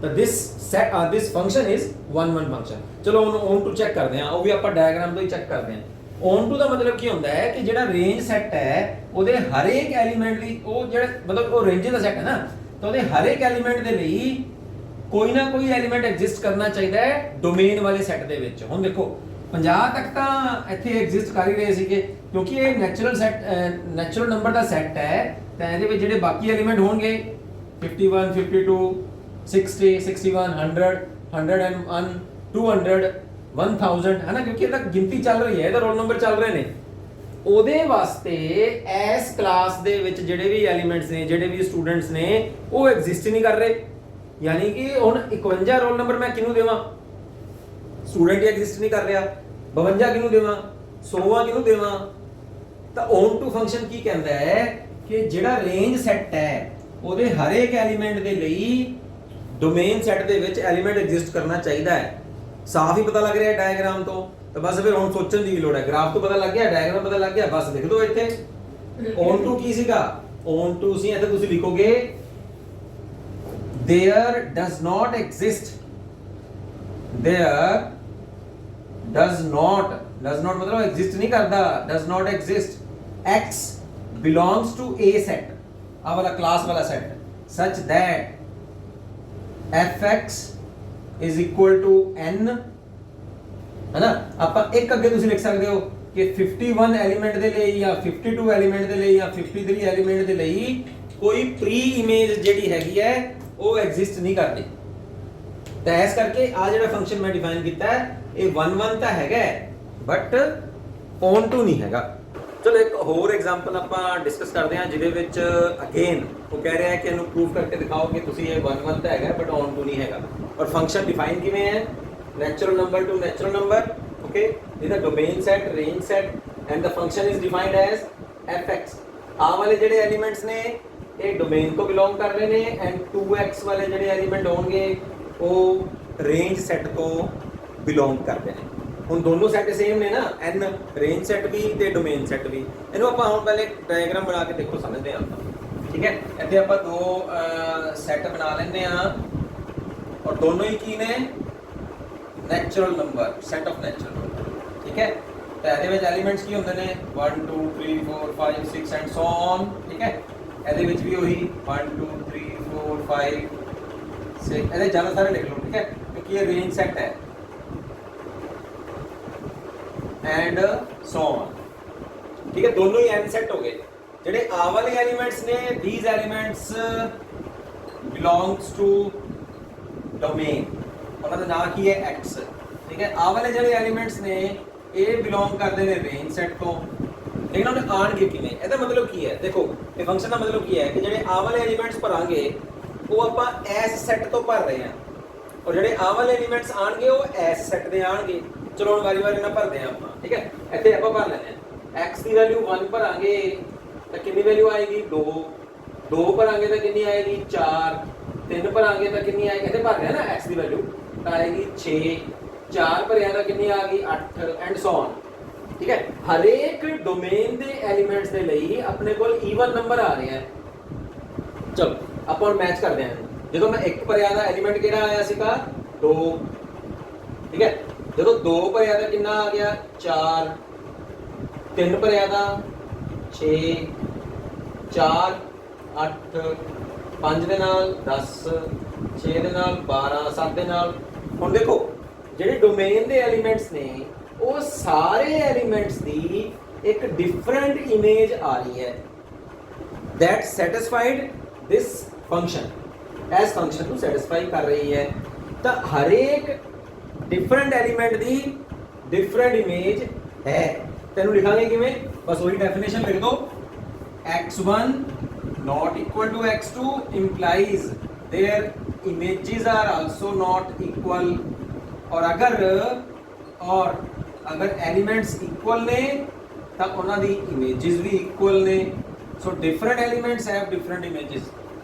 ਤਾਂ this function is 1 1 ਫੰਕਸ਼ਨ। ਚਲੋ ਉਹਨੂੰ ਔਨ ਟੂ ਚੈੱਕ ਕਰਦੇ ਹਾਂ, ਉਹ ਵੀ ਆਪਾਂ ਡਾਇਗਰਾਮ ਤੋਂ ਹੀ ਚੈੱਕ ਕਰਦੇ ਹਾਂ। ਔਨ ਟੂ ਦਾ ਮਤਲਬ ਕੀ ਹੁੰਦਾ ਹੈ ਕਿ ਜਿਹੜਾ ਰੇਂਜ ਸੈੱਟ ਹੈ ਉਹਦੇ ਹਰ ਇੱਕ ਐਲੀਮੈਂਟ ਲਈ, ਉਹ ਜਿਹੜਾ ਮਤਲਬ ਉਹ ਰੇਂਜ ਦਾ ਸੈੱਟ ਹੈ ਨਾ, ਤਾਂ ਉਹਦੇ ਹਰ ਇੱਕ ਐਲੀਮੈਂਟ ਦੇ ਲਈ ਕੋਈ ਨਾ ਕੋਈ ਐਲੀਮੈਂਟ ਐਗਜ਼ਿਸਟ ਕਰਨਾ ਚਾਹੀਦਾ ਹੈ ਡੋਮੇਨ ਵਾਲੇ ਸੈੱਟ ਦੇ ਵਿੱਚ। ਹੁਣ ਦੇਖੋ 50 ਤੱਕ ਤਾਂ ਇੱਥੇ ਐਗਜ਼ਿਸਟ ਕਰ ਹੀ ਰਹੇ ਸੀਗੇ ਕਿਉਂਕਿ ਇਹ ਨੈਚੁਰਲ ਨੰਬਰ ਦਾ ਸੈੱਟ ਹੈ। ਤਾਂ ਇਹਦੇ ਵਿੱਚ ਜਿਹੜੇ ਬਾਕੀ ਐਲੀਮੈਂਟ ਹੋਣਗੇ 51 52 60 61 100 101 200 1000, ਹੈ ਨਾ, ਕਿਉਂਕਿ ਇਹਦਾ ਗਿਣਤੀ ਚੱਲ ਰਹੀ ਹੈ, ਇਹਦਾ ਰੋਲ ਨੰਬਰ ਚੱਲ ਰਹੇ ਨੇ। ਉਹਦੇ ਵਾਸਤੇ ਇਸ ਕਲਾਸ ਦੇ ਵਿੱਚ ਜਿਹੜੇ ਵੀ ਐਲੀਮੈਂਟਸ ਨੇ, ਜਿਹੜੇ ਵੀ ਸਟੂਡੈਂਟਸ ਨੇ, ਉਹ ਐਗਜ਼ਿਸਟ ਨਹੀਂ ਕਰ ਰਹੇ। ਯਾਨੀ ਕਿ ਹੁਣ 51 ਰੋਲ ਨੰਬਰ ਮੈਂ ਕਿਹਨੂੰ ਦੇਵਾਂ, ਸਟੂਡੈਂਟ ਹੀ ਐਗਜ਼ਿਸਟ ਨਹੀਂ ਕਰ ਰਿਹਾ, 52 ਕਿਹਨੂੰ ਦੇਵਾਂ, 100 ਕਿਹਨੂੰ ਦੇਵਾਂ। ਤਾਂ ਔਨ ਟੂ ਫੰਕਸ਼ਨ ਕੀ ਕਹਿੰਦਾ ਹੈ ਕਿ ਜਿਹੜਾ ਰੇਂਜ ਸੈੱਟ ਹੈ ਉਹਦੇ ਹਰ ਇੱਕ ਐਲੀਮੈਂਟ ਦੇ ਲਈ ਡੋਮੇਨ ਸੈੱਟ ਦੇ ਵਿੱਚ ਐਲੀਮੈਂਟ ਐਗਜ਼ਿਸਟ ਕਰਨਾ ਚਾਹੀਦਾ ਹੈ। ਸਾਫ਼ ਹੀ ਪਤਾ ਲੱਗ ਰਿਹਾ ਡਾਇਗਰਾਮ ਤੋਂ, ਤਾਂ ਬਸ ਫਿਰ ਹੁਣ ਸੋਚਣ ਦੀ ਲੋੜ ਹੈ। ਗ੍ਰਾਫ ਤੋਂ ਪਤਾ ਲੱਗ ਗਿਆ, ਡਾਇਗਰਾਮ ਪਤਾ ਲੱਗ ਗਿਆ, ਬਸ ਲਿਖ ਦਿਓ ਇੱਥੇ। ਔਨ ਟੂ ਕੀ ਸੀਗਾ, ਔਨ ਟੂ ਸੀ, ਇੱਥੇ ਤੁਸੀਂ ਲਿਖੋਗੇ there does not exist, there does not मतलब exist नहीं करता, does not exist, x belongs to a set, आ वाला क्लास वाला set, such that fx is equal to n, है ना। ਆਪਾਂ ਇੱਕ ਅੱਗੇ ਤੁਸੀਂ ਲਿਖ ਸਕਦੇ ਹੋ ਕਿ 51 ਐਲੀਮੈਂਟ ਦੇ ਲਈ ਜਾਂ 52 ਐਲੀਮੈਂਟ ਦੇ ਲਈ ਜਾਂ 53 ਐਲੀਮੈਂਟ ਦੇ ਲਈ ਕੋਈ ਪ੍ਰੀ ਇਮੇਜ ਜਿਹੜੀ ਹੈਗੀ ਹੈ ਉਹ ਐਗਜ਼ਿਸਟ ਨਹੀਂ ਕਰਦੀ। ਤਾਂ ਇਸ ਕਰਕੇ ਆ ਜਿਹੜਾ ਫੰਕਸ਼ਨ ਮੈਂ ਡਿਫਾਈਨ ਕੀਤਾ ਹੈ ਇਹ 1 ਤਾਂ ਹੈਗਾ ਬਟ ਔਨ ਟੂ ਨਹੀਂ ਹੈਗਾ। ਚਲੋ ਇੱਕ ਹੋਰ ਐਗਜ਼ਾਮਪਲ ਆਪਾਂ ਡਿਸਕਸ ਕਰਦੇ ਹਾਂ ਜਿਹਦੇ ਵਿੱਚ ਅਗੇਨ ਉਹ ਕਹਿ ਰਿਹਾ ਹੈ ਕਿ ਇਹਨੂੰ ਪ੍ਰੂਫ ਕਰਕੇ ਦਿਖਾਓ ਕਿ ਤੁਸੀਂ ਇਹ 1 ਤਾਂ ਹੈਗਾ ਬਟ ਔਨ ਟੂ ਨਹੀਂ ਹੈਗਾ। ਔਰ ਫੰਕਸ਼ਨ ਡਿਫਾਈਨ ਕਿਵੇਂ ਹੈ, natural number to natural number, okay, is a domain set, range set and the function is defined as fx। ਆ ਵਾਲੇ ਜਿਹੜੇ ਐਲੀਮੈਂਟਸ ਨੇ ਇਹ ਡੋਮੇਨ ਤੋਂ ਬਿਲੋਂਗ ਕਰ ਰਹੇ ਨੇ ਐਂਡ 2x ਵਾਲੇ ਜਿਹੜੇ ਐਲੀਮੈਂਟ ਹੋਣਗੇ ਉਹ ਰੇਂਜ ਸੈੱਟ ਤੋਂ ਬਿਲੋਂਗ ਕਰਦੇ ਨੇ। ਹੁਣ ਦੋਨੋਂ ਸੈੱਟ ਸੇਮ ਨੇ ਨਾ, n ਰੇਂਜ ਸੈੱਟ ਵੀ ਤੇ ਡੋਮੇਨ ਸੈੱਟ ਵੀ। ਇਹਨੂੰ ਆਪਾਂ ਹੁਣ ਪਹਿਲੇ ਡਾਇਗਰਾਮ ਬਣਾ ਕੇ ਦੇਖੋ ਸਮਝਦੇ ਹਾਂ ਆਪਾਂ, ਠੀਕ ਹੈ। ਇੱਥੇ ਆਪਾਂ ਦੋ ਸੈੱਟ ਬਣਾ ਲੈਂਦੇ ਆ ਔਰ ਦੋਨੋਂ ਹੀ ਕੀ ਨੇ, natural number, set of natural number, ਠੀਕ ਹੈ। ਤਾਂ ਇਹਦੇ ਵਿੱਚ ਐਲੀਮੈਂਟਸ ਕੀ ਹੁੰਦੇ ਨੇ 1 2 3 4 5 6 ਐਂਡ ਸੋ ਔਨ, ਠੀਕ ਹੈ। ਇਹਦੇ ਵਿੱਚ ਵੀ ਉਹੀ 1 2 3 4 5 6, ਇਹਦੇ ਜ਼ਿਆਦਾ ਸਾਰੇ ਲਿਖ ਲਓ, ਠੀਕ ਹੈ, ਕਿਉਂਕਿ ਇਹ ਰੇਂਜ ਸੈਟ ਹੈ ਐਂਡ ਸੋ ਔਨ, ਠੀਕ ਹੈ। ਦੋਨੋਂ ਹੀ n ਸੈਟ ਹੋ ਗਏ। ਜਿਹੜੇ ਆ ਵਾਲੇ ਐਲੀਮੈਂਟਸ ਨੇ these elements belongs to domain, ਉਹਨਾਂ ਦਾ ਨਾਮ ਕੀ ਹੈ x, ਠੀਕ ਹੈ। ਆ ਵਾਲੇ ਜਿਹੜੇ ਐਲੀਮੈਂਟਸ ਨੇ ਇਹ ਬਿਲੋਂਗ ਕਰਦੇ ਨੇ ਰੇਂਜ ਸੈਟ ਤੋਂ। ਲੇਕਿਨ ਉਹਨੇ ਆਣਗੇ ਕਿਵੇਂ, ਇਹਦਾ ਮਤਲਬ ਕੀ ਹੈ, ਦੇਖੋ ਇਹ ਫੰਕਸ਼ਨ ਦਾ ਮਤਲਬ ਕੀ ਹੈ ਕਿ ਜਿਹੜੇ ਆ ਵਾਲੇ ਐਲੀਮੈਂਟਸ ਭਰਾਂਗੇ ਉਹ ਆਪਾਂ ਐਸ ਸੈਟ ਤੋਂ ਭਰ ਰਹੇ ਹਾਂ ਔਰ ਜਿਹੜੇ ਆ ਵਾਲੇ ਐਲੀਮੈਂਟਸ ਆਣਗੇ ਉਹ ਐਸ ਸੈਟ ਦੇ ਆਣਗੇ। ਚਲੋ ਹੁਣ ਵਾਰੀ ਵਾਰੀ ਨਾਲ ਭਰਦੇ ਹਾਂ ਆਪਾਂ, ਠੀਕ ਹੈ। ਇੱਥੇ ਆਪਾਂ ਭਰ ਲੈਂਦੇ ਹਾਂ x ਦੀ ਵੈਲਿਊ 1 ਭਰਾਂਗੇ ਤਾਂ ਕਿੰਨੀ ਵੈਲਿਊ ਆਏਗੀ 2, 2 ਭਰਾਂਗੇ ਤਾਂ ਕਿੰਨੀ ਆਏਗੀ 4, 3 ਭਰਾਂਗੇ ਤਾਂ ਕਿੰਨੀ ਆਏਗੀ, ਇੱਥੇ ਭਰ ਰਿਹਾ ਨਾ x ਦੀ ਵੈਲਿਊ ਤਾਂ ਆਏਗੀ 6, 4 ਭਰਿਆ ਤਾਂ ਕਿੰਨੀ ਆ ਗਈ 8 ਐਂਡ ਸੋ ਔਨ, ਠੀਕ ਹੈ। ਹਰੇਕ ਡੋਮੇਨ ਦੇ ਐਲੀਮੈਂਟਸ ਦੇ ਲਈ ਆਪਣੇ ਕੋਲ ਈਵਨ ਨੰਬਰ ਆ ਰਿਹਾ ਹੈ। ਚਲੋ ਆਪਾਂ ਹੁਣ ਮੈਚ ਕਰਦੇ ਹਾਂ। ਜਦੋਂ ਮੈਂ 1 ਭਰਿਆ ਦਾ ਐਲੀਮੈਂਟ ਕਿਹੜਾ ਆਇਆ ਸੀਗਾ 2, ਠੀਕ ਹੈ। ਜਦੋਂ 2 ਭਰਿਆ ਤਾਂ ਕਿੰਨਾ ਆ ਗਿਆ 4, 3 ਭਰਿਆ ਤਾਂ 6, 4 8, 5 ਦੇ ਨਾਲ 10, 6 ਦੇ ਨਾਲ 12, 7 ਦੇ ਨਾਲ। ਹੁਣ ਦੇਖੋ ਜਿਹੜੇ ਡੋਮੇਨ ਦੇ ਐਲੀਮੈਂਟਸ ਨੇ ਉਹ ਸਾਰੇ ਐਲੀਮੈਂਟਸ ਦੀ ਇੱਕ ਡਿਫਰੈਂਟ ਇਮੇਜ ਆ ਰਹੀ ਹੈ that satisfied this function, ਇਸ ਫੰਕਸ਼ਨ ਨੂੰ ਸੈਟੀਸਫਾਈ ਕਰ ਰਹੀ ਹੈ। ਤਾਂ ਹਰੇਕ ਡਿਫਰੈਂਟ ਐਲੀਮੈਂਟ ਦੀ ਡਿਫਰੈਂਟ ਇਮੇਜ ਹੈ। ਤੈਨੂੰ ਲਿਖਾਂਗੇ ਕਿਵੇਂ, ਬਸ ਉਹੀ ਡੈਫੀਨੇਸ਼ਨ ਲਿਖ ਦੋ, x1 not equal to x2 implies their images are also not equal। और अगर एलिमेंट्स इक्वल ने तो उन्हां दी इमेजेस भी इक्वल ने। So different elements have different images.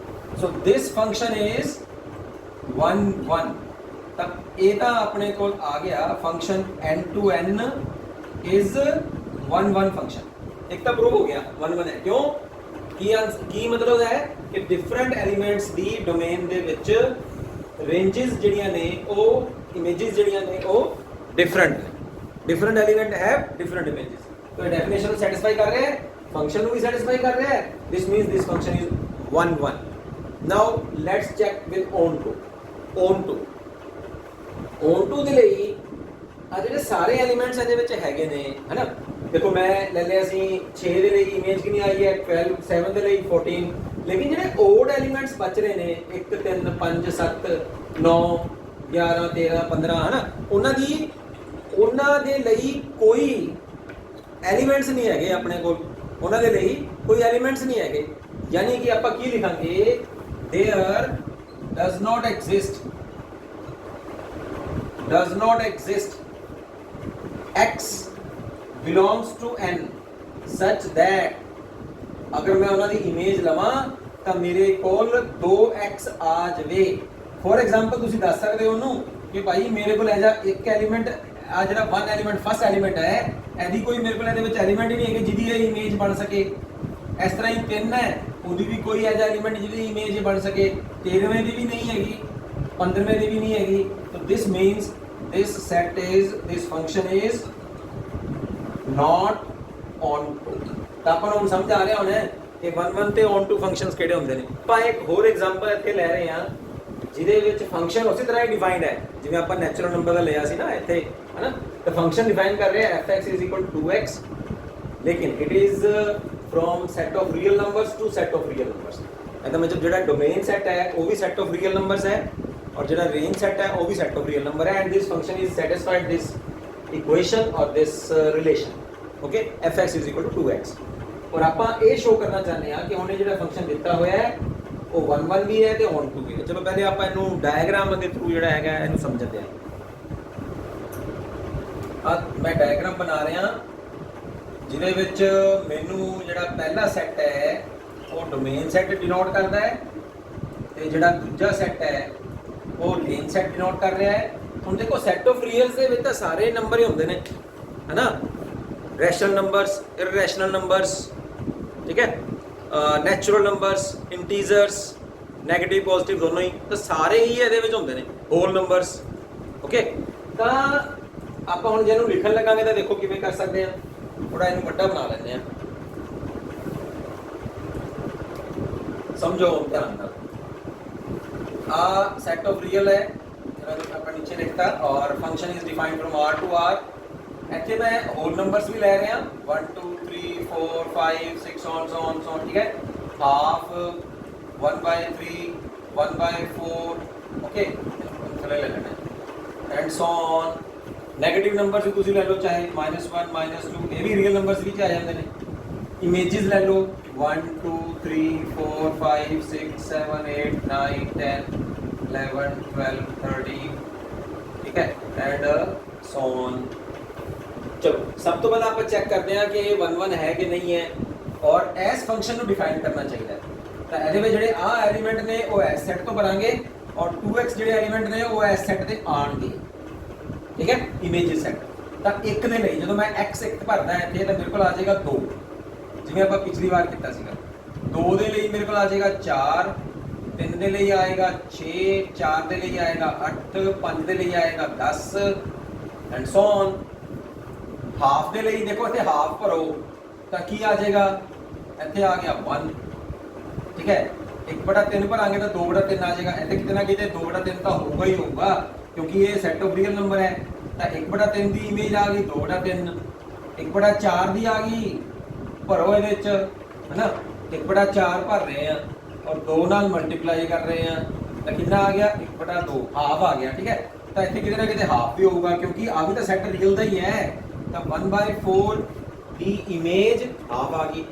So this function is 1 1। तब ये तो अपने को आ गया function n to n is 1 1 function. एक तो प्रूव हो गया 1 1 है। क्यों की मतलब है कि डिफरेंट एलिमेंट्स दी डोमेन दे विच रेंजेस जिहड़ियां ने ओ इमेजेस जिहड़ियां ने ओ डिफरेंट ने। Different element have different images. तो डेफिनेशन को सैटिस्फाई कर रहे हैं, फंक्शन को भी सैटिस्फाई कर रहे हैं। This means this function is 1 1। Now let's check with on to। on to ਦੇ ਲਈ ਆ ਜਿਹੜੇ ਸਾਰੇ ਐਲੀਮੈਂਟਸ ਇਹਦੇ ਵਿੱਚ ਹੈਗੇ ਨੇ ਹੈ ਨਾ। ਦੇਖੋ मैं ਲੈ ਲਿਆ ਸੀ 6 ਦੇ ਲਈ ਇਮੇਜ ਕਿੰਨੀ ਆਈ ਹੈ 12, 7 ਦੇ ਲਈ 14। ਲੇਕਿਨ ਜਿਹੜੇ ਓਡ ਐਲੀਮੈਂਟਸ ਬਚ ਰਹੇ ਨੇ 1 3 5 7 9 11 13 15 ਹੈ ਨਾ, ਉਹਨਾਂ ਦੇ ਲਈ ਕੋਈ ਐਲੀਮੈਂਟਸ ਨਹੀਂ ਹੈਗੇ ਆਪਣੇ ਕੋਲ। ਉਹਨਾਂ ਦੇ ਲਈ ਕੋਈ ਐਲੀਮੈਂਟਸ ਨਹੀਂ ਹੈਗੇ। ਯਾਨੀ ਕਿ ਆਪਾਂ ਕੀ ਲਿਖਾਂਗੇ there does not exist does not exist x belongs to n such that अगर मैं उन्होंने इमेज लवां ਤਾਂ ਮੇਰੇ ਕੋਲ 2x ਆ ਜਾਵੇ। ਫੋਰ ਐਗਜ਼ਾਮਪਲ ਤੁਸੀਂ ਦੱਸ ਸਕਦੇ ਹੋ ਉਹਨੂੰ ਕਿ ਭਾਈ ਮੇਰੇ ਕੋਲ ਐਜਾ ਇੱਕ ਐਲੀਮੈਂਟ ਆ ਜਿਹੜਾ 1 ਐਲੀਮੈਂਟ ਫਸਟ ਐਲੀਮੈਂਟ ਹੈ ਇਹਦੀ ਕੋਈ ਮੇਰੇ ਕੋਲ ਇਹਦੇ ਵਿੱਚ ਐਲੀਮੈਂਟ ਹੀ ਨਹੀਂ ਹੈਗੇ ਜਿਹਦੀ ਇਹ ਇਮੇਜ ਬਣ ਸਕੇ। ਇਸ ਤਰ੍ਹਾਂ ਹੀ 3 ਹੈ ਉਹਦੀ ਵੀ ਕੋਈ ਐਜਾ ਐਲੀਮੈਂਟ ਜਿਹਦੀ ਇਮੇਜ ਬਣ ਸਕੇ। 13ਵੇਂ ਦੀ ਵੀ ਨਹੀਂ ਹੈਗੀ, 15ਵੇਂ ਦੀ ਵੀ ਨਹੀਂ ਹੈਗੀ। so this means this function is not onto। ਤਾਂ ਆਪਾਂ ਨੂੰ ਸਮਝ ਆ ਰਿਹਾ ਹੋਣਾ ਕਿ 1 ਤੇ onto ਫੰਕਸ਼ਨਸ ਕਿਹੜੇ ਹੁੰਦੇ ਨੇ। ਆਪਾਂ ਇੱਕ ਹੋਰ ਐਗਜ਼ਾਮਪਲ ਇੱਥੇ ਲੈ ਰਹੇ ਹਾਂ ਜਿਹਦੇ ਵਿੱਚ ਫੰਕਸ਼ਨ ਉਸੇ ਤਰ੍ਹਾਂ ਹੀ ਡਿਫਾਈਨਡ ਹੈ ਜਿਵੇਂ ਆਪਾਂ ਨੈਚੁਰਲ ਨੰਬਰ ਦਾ ਲਿਆ ਸੀ ਨਾ ਇੱਥੇ ਹੈਨਾ। ਤਾਂ ਫੰਕਸ਼ਨ ਡਿਫਾਈਨ ਕਰ ਰਿਹਾ fx = 2x ਲੇਕਿਨ it is from set of real numbers to set of real numbers। ਇਹਦਾ ਮਤਲਬ ਜਿਹੜਾ ਡੋਮੇਨ ਸੈਟ ਹੈ ਉਹ ਵੀ set of real numbers ਹੈ और ਜਿਹੜਾ range set ਹੈ ਉਹ ਵੀ set of real number ਹੈ and this function is satisfied this equation or this relation। okay, fx = 2x। और ਆਪਾਂ ਇਹ ਸ਼ੋ ਕਰਨਾ ਚਾਹੁੰਦੇ ਹਾਂ ਕਿ ਉਹਨੇ ਜਿਹੜਾ ਫੰਕਸ਼ਨ ਦਿੱਤਾ ਹੋਇਆ ਹੈ ਉਹ 1 ਵੀ ਹੈ ਤੇ onto ਵੀ ਹੈ। ਚਲੋ ਪਹਿਲੇ ਆਪਾਂ ਇਹਨੂੰ ਡਾਇਗਰਾਮ ਦੇ ਥਰੂ ਜਿਹੜਾ ਹੈਗਾ ਇਹਨੂੰ ਸਮਝਦੇ ਹਾਂ। ਮੈਂ ਡਾਇਗਰਾਮ ਬਣਾ ਰਿਹਾ ਜਿਹਦੇ ਵਿੱਚ ਮੈਨੂੰ ਜਿਹੜਾ ਪਹਿਲਾ ਸੈੱਟ ਹੈ ਉਹ ਡੋਮੇਨ ਸੈੱਟ ਡਿਨੋਟ ਕਰਦਾ ਹੈ ਤੇ ਜਿਹੜਾ ਦੂਜਾ ਸੈੱਟ ਹੈ ਉਹ ਰੇਂਜ ਸੈੱਟ ਡਿਨੋਟ ਕਰ ਰਿਹਾ ਹੈ। ਹੁਣ ਦੇਖੋ ਸੈੱਟ ਆਫ ਰੀਅਲਸ ਦੇ ਵਿੱਚ ਤਾਂ ਸਾਰੇ ਨੰਬਰ ਹੀ ਹੁੰਦੇ ਨੇ ਹੈਨਾ, ਰੈਸ਼ਨਲ ਨੰਬਰਸ, ਇਰਰੈਸ਼ਨਲ ਨੰਬਰਸ, ठीक है, natural numbers, integers, negative positive ਦੋਨੋਂ ਹੀ ਤਾਂ ਸਾਰੇ ਹੀ ਇਹਦੇ ਵਿੱਚ ਹੁੰਦੇ ਨੇ, ਹੋਲ ਨੰਬਰਸ। ਓਕੇ, ਤਾਂ ਆਪਾਂ ਹੁਣ ਜਿਹਨੂੰ ਲਿਖਣ ਲੱਗਾਂਗੇ ਤਾਂ ਦੇਖੋ ਕਿਵੇਂ ਕਰ ਸਕਦੇ ਆ। ਥੋੜਾ ਇਹਨੂੰ ਵੱਡਾ ਬਣਾ ਲੈਂਦੇ ਆ, ਸਮਝੋ ਧਿਆਨ ਨਾਲ। ਆ ਸੈਟ ਆਫ ਰੀਅਲ ਹੈ ਜਿਹੜਾ ਆਪਾਂ ਨੀਚੇ ਲਿਖਤਾ ਔਰ function is defined from r to r। ਇੱਥੇ ਮੈਂ ਹੋਲ ਨੰਬਰਸ ਵੀ ਲੈ ਰਿਹਾ 1 2 3 4 5 6 on ਠੀਕ ਹੈ, ਹਾਫ 1/3 1/4 ਓਕੇ ਥੱਲੇ ਲੈ ਲੈਣਾ and so on. Negative numbers ਵੀ ਤੁਸੀਂ ਲੈ ਲਓ ਚਾਹੇ -1 -2 ਇਹ ਵੀ ਰੀਅਲ ਨੰਬਰਸ ਵਿੱਚ ਆ ਜਾਂਦੇ ਨੇ। ਇਮੇजेस ਲੈ ਲਓ 1 2 3 4 5 6 7 8 9 10 11 12 13 ਠੀਕ ਹੈ ਐਂਡ ਸੋ ਔਨ। ਚਲੋ ਸਭ ਤੋਂ ਪਹਿਲਾਂ ਆਪਾਂ ਚੈੱਕ ਕਰਦੇ ਹਾਂ ਕਿ ਇਹ 1 ਹੈ ਕਿ ਨਹੀਂ ਹੈ ਔਰ ਇਸ ਫੰਕਸ਼ਨ ਨੂੰ ਡਿਫਾਈਨ ਕਰਨਾ ਚਾਹੀਦਾ। ਤਾਂ ਇਹਦੇ ਵਿੱਚ ਜਿਹੜੇ ਆ ਐਲੀਮੈਂਟ ਨੇ ਉਹ ਇਸ ਸੈੱਟ ਤੋਂ ਭਰਾਂਗੇ ਔਰ 2x ਜਿਹੜੇ ਐਲੀਮੈਂਟ ਨੇ ਉਹ ਇਸ ਸੈੱਟ ਤੇ ਆਣਗੇ। ਠੀਕ ਹੈ, ਇਮੇजेस ਸੈੱਟ। ਤਾਂ ਇੱਕ ਦੇ ਲਈ ਜਦੋਂ ਮੈਂ x ਇੱਕ ਭਰਦਾ ਇੱਥੇ ਤਾਂ ਮੇਰੇ ਕੋਲ ਆ ਜਾਏਗਾ 2 ਜਿਵੇਂ ਆਪਾਂ ਪਿਛਲੀ ਵਾਰ ਕੀਤਾ ਸੀਗਾ। 2 ਦੇ ਲਈ ਮੇਰੇ ਕੋਲ ਆ ਜਾਏਗਾ 4, 3 ਦੇ ਲਈ ਆਏਗਾ 6, 4 ਦੇ ਲਈ ਆਏਗਾ 8, 5 ਦੇ ਲਈ ਆਏਗਾ 10 ਐਂਡ ਸੋ ਔਨ। ਹਾਫ ਦੇ ਲਈ ਦੇਖੋ ਇੱਥੇ ਹਾਫ ਭਰੋ ਤਾਂ ਕੀ ਆ ਜਾਏਗਾ, ਇੱਥੇ ਆ ਗਿਆ 1 ਠੀਕ ਹੈ। 1/3 ਭਰਾਂਗੇ ਤਾਂ 2/3 ਆ ਜਾਏਗਾ। ਇੱਥੇ ਕਿਤੇ ਨਾ ਕਿਤੇ 2/3 ਤਾਂ ਹੋਊਗਾ ਹੀ ਹੋਊਗਾ ਕਿਉਂਕਿ ਇਹ ਸੈੱਟ ਆਫ ਰੀਅਲ ਨੰਬਰ ਹੈ। ਤਾਂ 1/3 ਦੀ ਇਮੇਜ ਆ ਗਈ 2/3, 1/4 ਦੀ ਆ ਗਈ ਭਰੋ ਇਹਦੇ ਵਿੱਚ ਹੈਨਾ। 1/4 ਭਰ ਰਹੇ ਆ ਔਰ 2 ਨਾਲ ਮਲਟੀਪਲਾਈ ਕਰ ਰਹੇ ਆ ਤਾਂ ਕਿੰਨਾ ਆ ਗਿਆ 1/2 ਹਾਫ ਆ ਗਿਆ। ਠੀਕ ਹੈ, ਤਾਂ ਇੱਥੇ ਕਿਤੇ ਨਾ ਕਿਤੇ ਹਾਫ ਵੀ ਹੋਊਗਾ ਕਿਉਂਕਿ ਆ ਵੀ ਤਾਂ ਸੈੱਟ ਰੀਅਲ ਦਾ ਹੀ ਹੈ। ਤਾਂ 1/4 ਦੀ ਇਮੇਜ ਹਾਫ ਆ ਗਈ।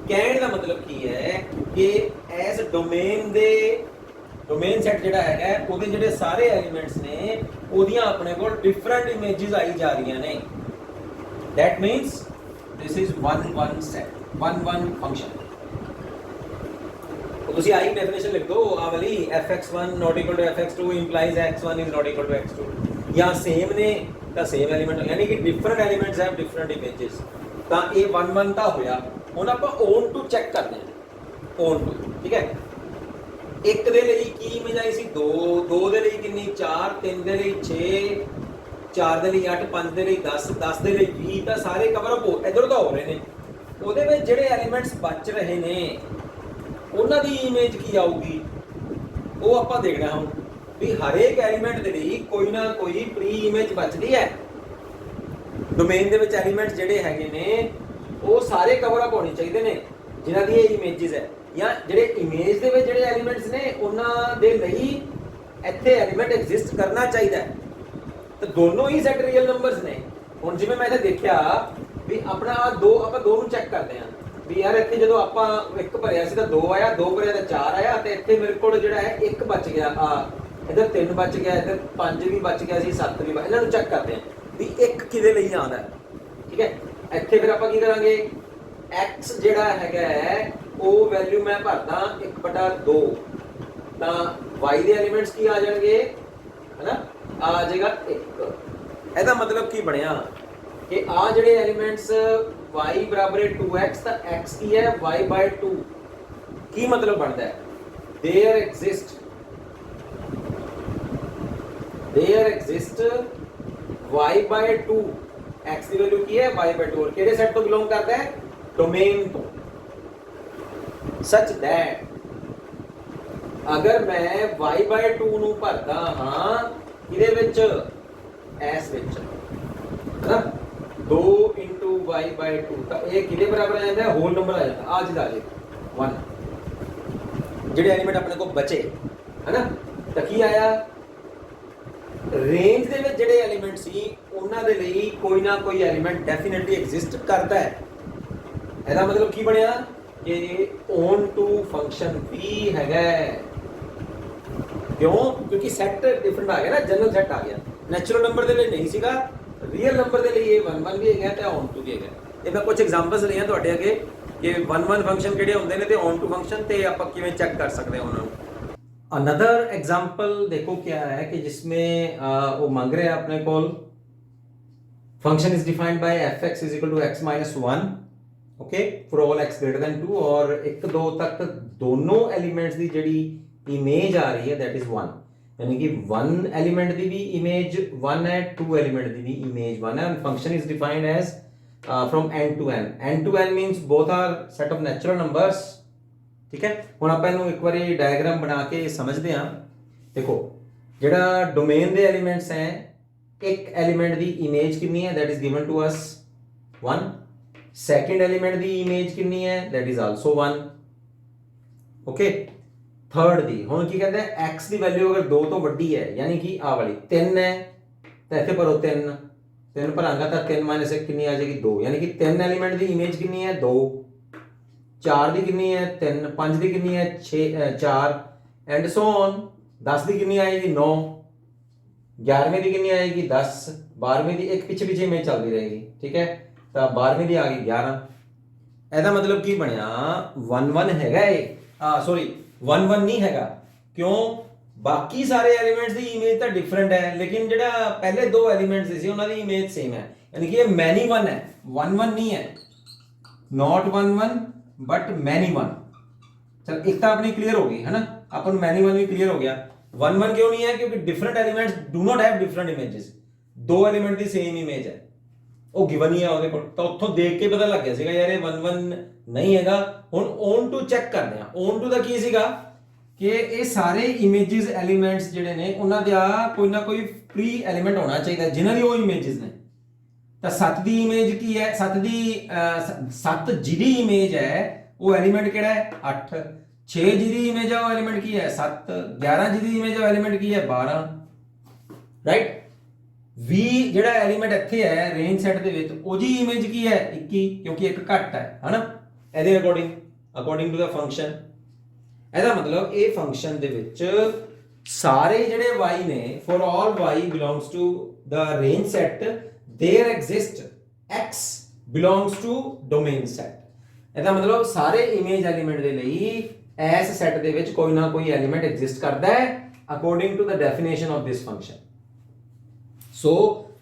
ਕਹਿਣ ਦਾ ਮਤਲਬ ਕੀ ਹੈ ਕਿ ਐਸ ਡੋਮੇਨ ਸੈੱਟ ਜਿਹੜਾ ਹੈਗਾ ਉਹਦੇ ਜਿਹੜੇ ਸਾਰੇ ਐਲੀਮੈਂਟਸ ਨੇ ਉਹਦੀਆਂ ਆਪਣੇ ਕੋਲ ਡਿਫਰੈਂਟ ਇਮੇजेस ਆਈ ਜਾ ਰਹੀਆਂ ਨੇ। That means this is 1 set 1 function. ਤੁਸੀਂ ਆਈ ਡੈਫੀਨੇਸ਼ਨ ਲਿਖ ਦੋ ਆ ਵਾਲੀ fx1 not equal to fx2 implies x1 is not equal to x2 ਜਾਂ ਸੇਮ ਨੇ ਤਾਂ ਸੇਮ ਐਲੀਮੈਂਟ ਯਾਨੀ ਕਿ different elements have different images. ਤਾਂ ਇਹ 1 ਤਾਂ ਹੋਇਆ। ਹੁਣ ਆਪਾਂ on to ਚੈੱਕ ਕਰਦੇ ਹਾਂ on to ਠੀਕ ਹੈ। ਇੱਕ ਦੇ ਲਈ ਕੀ ਇਮੇਜ ਆਈ ਸੀ 2 ਦੇ ਲਈ ਕਿੰਨੀ 4, 3 ਦੇ ਲਈ 6, 4 ਦੇ ਲਈ 8, 5 ਦੇ ਲਈ 10, 10 ਦੇ ਲਈ 20 ਤਾਂ ਸਾਰੇ ਕਵਰ ਅਪ ਇਧਰ ਤਾਂ ਹੋ ਰਹੇ ਨੇ। ਉਹਦੇ ਵਿੱਚ ਜਿਹੜੇ ਐਲੀਮੈਂਟਸ ਬਚ ਰਹੇ ਨੇ ਉਹਨਾਂ ਦੀ ਇਮੇਜ ਕੀ ਆਊਗੀ ਉਹ ਆਪਾਂ ਦੇਖਣਾ ਹੁਣ ਵੀ ਹਰੇਕ ਐਲੀਮੈਂਟ ਦੇ ਲਈ ਕੋਈ ਨਾ ਕੋਈ ਪ੍ਰੀ ਇਮੇਜ ਬਚਦੀ ਹੈ। ਡੋਮੇਨ ਦੇ ਵਿੱਚ ਐਲੀਮੈਂਟਸ ਜਿਹੜੇ ਹੈਗੇ ਨੇ ਉਹ ਸਾਰੇ ਕਵਰ ਅਪ ਹੋਣੇ ਚਾਹੀਦੇ ਨੇ ਜਿਨ੍ਹਾਂ ਦੀ ਇਹ ਇਮੇजेस ਹੈ ਜਾਂ ਜਿਹੜੇ ਇਮੇਜ ਦੇ ਵਿੱਚ ਜਿਹੜੇ ਐਲੀਮੈਂਟਸ ਨੇ ਉਹਨਾਂ ਦੇ ਲਈ ਇੱਥੇ ਐਲੀਮੈਂਟ ਐਗਜ਼ਿਸਟ ਕਰਨਾ ਚਾਹੀਦਾ ਹੈ। ਤਾਂ ਦੋਨੋਂ ਹੀ ਸੈਟ ਰੀਅਲ ਨੰਬਰਸ ਨੇ। ਹੁਣ ਜਿਵੇਂ ਮੈਂ ਇੱਥੇ ਦੇਖਿਆ ਵੀ ਆਪਣਾ ਆਪਾਂ 2 ਨੂੰ ਚੈੱਕ ਕਰਦੇ ਹਾਂ ਵੀ ਯਾਰ ਇੱਥੇ ਜਦੋਂ ਆਪਾਂ 1 ਭਰਿਆ ਸੀ ਤਾਂ 2 ਆਇਆ, 2 ਭਰਿਆ ਤਾਂ 4 ਆਇਆ ਤੇ ਇੱਥੇ ਮੇਰੇ ਕੋਲ ਜਿਹੜਾ ਹੈ 1 ਬਚ ਗਿਆ। इधर 3 बच गया, इधर 5 भी बच गया सी, 7 भी बच, इन्हों चेक करते हैं भी एक किदे ਲਈ ਆਉਂਦਾ है। ठीक है, ਇੱਥੇ ਫਿਰ ਆਪਾਂ ਕੀ ਕਰਾਂਗੇ, x ਜਿਹੜਾ ਹੈਗਾ ਉਹ ਵੈਲਿਊ ਮੈਂ ਭਰਦਾ 1/2 ਤਾਂ y ਦੇ ਐਲੀਮੈਂਟਸ ਕੀ ਆ ਜਾਣਗੇ है ना, ਆ ਜਾਏਗਾ 1। ਇਹਦਾ ਮਤਲਬ ਕੀ ਬਣਿਆ ਕਿ ਆ ਜਿਹੜੇ ਐਲੀਮੈਂਟਸ y ਬਰਾਬਰ ਹੈ 2x ਤਾਂ x ਕੀ ਹੈ y/2। ਕੀ ਮਤਲਬ ਬਣਦਾ ਹੈ, there exist y/2, x the value ਕੀ ਹੈ y/2, और ਕਿਹੜੇ ਸੈੱਟ ਤੋਂ ਬਿਲੋਂਗ ਕਰਦਾ ਹੈ, ਡੋਮੇਨ ਤੋਂ, such that ਅਗਰ ਮੈਂ y/2 ਨੂੰ ਭਰਦਾ ਹਾਂ ਇਹਦੇ ਵਿੱਚ, s ਵਿੱਚ ਹੈ ਨਾ, 2 into y/2 ਤਾਂ ਇਹ ਕਿਹਦੇ ਬਰਾਬਰ ਆ ਜਾਂਦਾ ਹੈ, ਹੋਲ ਨੰਬਰ ਆ ਜਾਂਦਾ, ਅੱਜ ਦਾ ਜੇ 1 ਜਿਹੜੇ ਐਲੀਮੈਂਟ ਆਪਣੇ ਕੋਲ ਬਚੇ ਹੈ ਨਾ, ਤਾਂ ਕੀ ਆਇਆ, ਰੇਂਜ ਦੇ ਵਿੱਚ ਜਿਹੜੇ ਐਲੀਮੈਂਟ ਸੀ ਉਹਨਾਂ ਦੇ ਲਈ ਕੋਈ ਨਾ ਕੋਈ ਐਲੀਮੈਂਟ ਡੈਫੀਨਿਟਲੀ ਐਗਜ਼ਿਸਟ ਕਰਦਾ ਹੈ। ਇਹਦਾ ਮਤਲਬ ਕੀ ਬਣਿਆ ਕਿ ਔਨ ਟੂ ਫੰਕਸ਼ਨ ਵੀ ਹੈਗਾ, ਕਿਉਂ, ਕਿਉਂਕਿ ਸੈੱਟ ਡਿਫਰੈਂਟ ਆ ਗਿਆ ਨਾ, ਜਨਰਲ ਸੈੱਟ ਆ ਗਿਆ, ਨੈਚੁਰਲ ਨੰਬਰ ਦੇ ਲਈ ਨਹੀਂ ਸੀਗਾ, ਰੀਅਲ ਨੰਬਰ ਦੇ ਲਈ ਇਹ 1 ਵੀ ਹੈਗਾ ਤੇ ਔਨ ਟੂ ਵੀ ਹੈਗਾ। ਇਹ ਮੈਂ ਕੁਝ ਐਗਜ਼ਾਮਪਲਸ ਲਈਆਂ ਤੁਹਾਡੇ ਅੱਗੇ ਕਿ 1 ਫੰਕਸ਼ਨ ਕਿਹੜੇ ਹੁੰਦੇ ਨੇ ਤੇ ਔਨ ਟੂ ਫੰਕਸ਼ਨ, ਤੇ ਆਪਾਂ ਕਿਵੇਂ ਚੈੱਕ ਕਰ ਸਕਦੇ ਹਾਂ ਉਹਨਾਂ ਨੂੰ। अनदर एग्जाम्पल देखो क्या है कि जिसमें वो मांग रहे हैं अपने को function is defined by fx is equal to x minus 1 okay for all x greater than 2 और 1 2 तक दोनों एलिमेंट्स की जिहड़ी इमेज आ रही है दैट इज 1, यानी कि 1 एलिमेंट की भी इमेज 1 है, 2 एलिमेंट की भी इमेज 1 है। Function is defined as from n to n, n to n means both are set of natural numbers. ठीक है, ਹੁਣ ਆਪਾਂ ਇਹਨੂੰ ਇੱਕ ਵਾਰੀ ਡਾਇਗਰਾਮ ਬਣਾ ਕੇ ਸਮਝਦੇ ਹਾਂ। ਦੇਖੋ ਜਿਹੜਾ ਡੋਮੇਨ ਦੇ ਐਲੀਮੈਂਟਸ ਹੈ, ਇੱਕ ਐਲੀਮੈਂਟ ਦੀ ਇਮੇਜ ਕਿੰਨੀ ਹੈ, that is given to us 1, second element the image ਕਿੰਨੀ ਹੈ, that is also 1 okay, third ਦੀ ਹੁਣ ਕੀ ਕਹਿੰਦਾ ਹੈ, x ਦੀ ਵੈਲਿਊ ਅਗਰ 2 ਤੋਂ ਵੱਡੀ ਹੈ ਯਾਨੀ ਕਿ ਆ ਵਾਲੀ 3 ਹੈ ਤਾਂ ਇੱਥੇ ਭਰੋ 3 ਭਰਾਂਗਾ ਤਾਂ 3 - 1 ਕਿੰਨੀ ਆ ਜਾਏਗੀ 2, ਯਾਨੀ ਕਿ 3 ਐਲੀਮੈਂਟ ਦੀ ਇਮੇਜ ਕਿੰਨੀ ਹੈ 2, 4 ਦੀ ਕਿੰਨੀ ਹੈ 3, 5 ਦੀ ਕਿੰਨੀ ਹੈ 6 4 ਐਂਡ ਸੋ ਔਨ, 10 ਦੀ ਕਿੰਨੀ ਆਏਗੀ 9, 11ਵੇਂ ਦੀ ਕਿੰਨੀ ਆਏਗੀ 10, 12ਵੇਂ ਦੀ ਇੱਕ ਪਿੱਛੇ ਇਮੇਜ ਚੱਲਦੀ ਰਹੇਗੀ। ਠੀਕ ਹੈ, ਤਾਂ 12ਵੇਂ ਦੀ ਆ ਗਈ 11। ਇਹਦਾ ਮਤਲਬ ਕੀ ਬਣਿਆ, 1 1 ਹੈਗਾ ਇਹ, ਸੌਰੀ 1 1 ਨਹੀਂ ਹੈਗਾ, ਕਿਉਂ, ਬਾਕੀ ਸਾਰੇ ਐਲੀਮੈਂਟਸ ਦੀ ਇਮੇਜ ਤਾਂ ਡਿਫਰੈਂਟ ਹੈ ਲੇਕਿਨ ਜਿਹੜਾ ਪਹਿਲੇ ਦੋ ਐਲੀਮੈਂਟਸ ਸੀ ਉਹਨਾਂ ਦੀ ਇਮੇਜ ਸੇਮ ਹੈ, ਯਾਨੀ ਕਿ ਇਹ ਮੈਨੀ 1 ਹੈ, 1 1 नहीं है, नॉट 1 1 बट मैनी 1। चल एक तो अपनी क्लियर होगी है ना, अपन मैनी 1 भी क्लियर हो गया। 1 1 क्यों नहीं है, क्योंकि different elements do not have different images, दो एलिमेंट की सेम इमेज है ਉਹ ਗਿਵਨ ਹੀ ਆ ਉਹਦੇ ਕੋਲ, ਤਾਂ ਉੱਥੋਂ ਦੇਖ ਕੇ ਪਤਾ ਲੱਗ ਗਿਆ ਸੀਗਾ ਯਾਰ ਇਹ 1 1 ਨਹੀਂ ਹੈਗਾ। ਹੁਣ ਔਨ ਟੂ ਚੈੱਕ ਕਰਦੇ ਆ, ਔਨ ਟੂ ਦਾ ਕੀ ਸੀਗਾ ਕਿ ਇਹ ਸਾਰੇ ਇਮੇजेस ਐਲੀਮੈਂਟਸ ਜਿਹੜੇ ਨੇ ਉਹਨਾਂ ਦਾ ਕੋਈ ਨਾ ਕੋਈ ਫ੍ਰੀ ਐਲੀਮੈਂਟ ਹੋਣਾ ਚਾਹੀਦਾ ਜਿਨ੍ਹਾਂ ਦੀ ਉਹ ਇਮੇजेस ਨੇ। ਤਾਂ 7 ਦੀ ਇਮੇਜ ਕੀ ਹੈ, 7 ਜਿਹਦੀ ਇਮੇਜ ਹੈ ਉਹ ਐਲੀਮੈਂਟ ਕਿਹੜਾ ਹੈ 8, 6 ਜਿਹਦੀ ਇਮੇਜ ਹੈ ਉਹ ਐਲੀਮੈਂਟ ਕੀ ਹੈ 7, 11 ਜਿਹਦੀ ਇਮੇਜ ਹੈ ਉਹ ਐਲੀਮੈਂਟ ਕੀ ਹੈ 12, ਰਾਈਟ। V ਜਿਹੜਾ ਐਲੀਮੈਂਟ ਇੱਥੇ ਹੈ ਰੇਂਜ ਸੈੱਟ ਦੇ ਵਿੱਚ ਉਹਦੀ ਇਮੇਜ ਕੀ ਹੈ 21, ਕਿਉਂਕਿ ਇੱਕ ਘੱਟ ਹੈ ਹਨਾ ਇਹਦੇ ਅਕੋਰਡਿੰਗ ਟੂ ਦਾ ਫੰਕਸ਼ਨ। ਇਹਦਾ ਮਤਲਬ ਇਹ ਫੰਕਸ਼ਨ ਦੇ ਵਿੱਚ ਸਾਰੇ ਜਿਹੜੇ y ਨੇ for all y belongs to the range set there exist x belongs to domain set। ਇਹਦਾ ਮਤਲਬ ਸਾਰੇ ਇਮੇਜ ਐਲੀਮੈਂਟ ਦੇ ਲਈ ਇਸ ਸੈੱਟ ਦੇ ਵਿੱਚ ਕੋਈ ਨਾ ਕੋਈ ਐਲੀਮੈਂਟ ਐਗਜ਼ਿਸਟ ਕਰਦਾ ਹੈ according to the definition of this function. So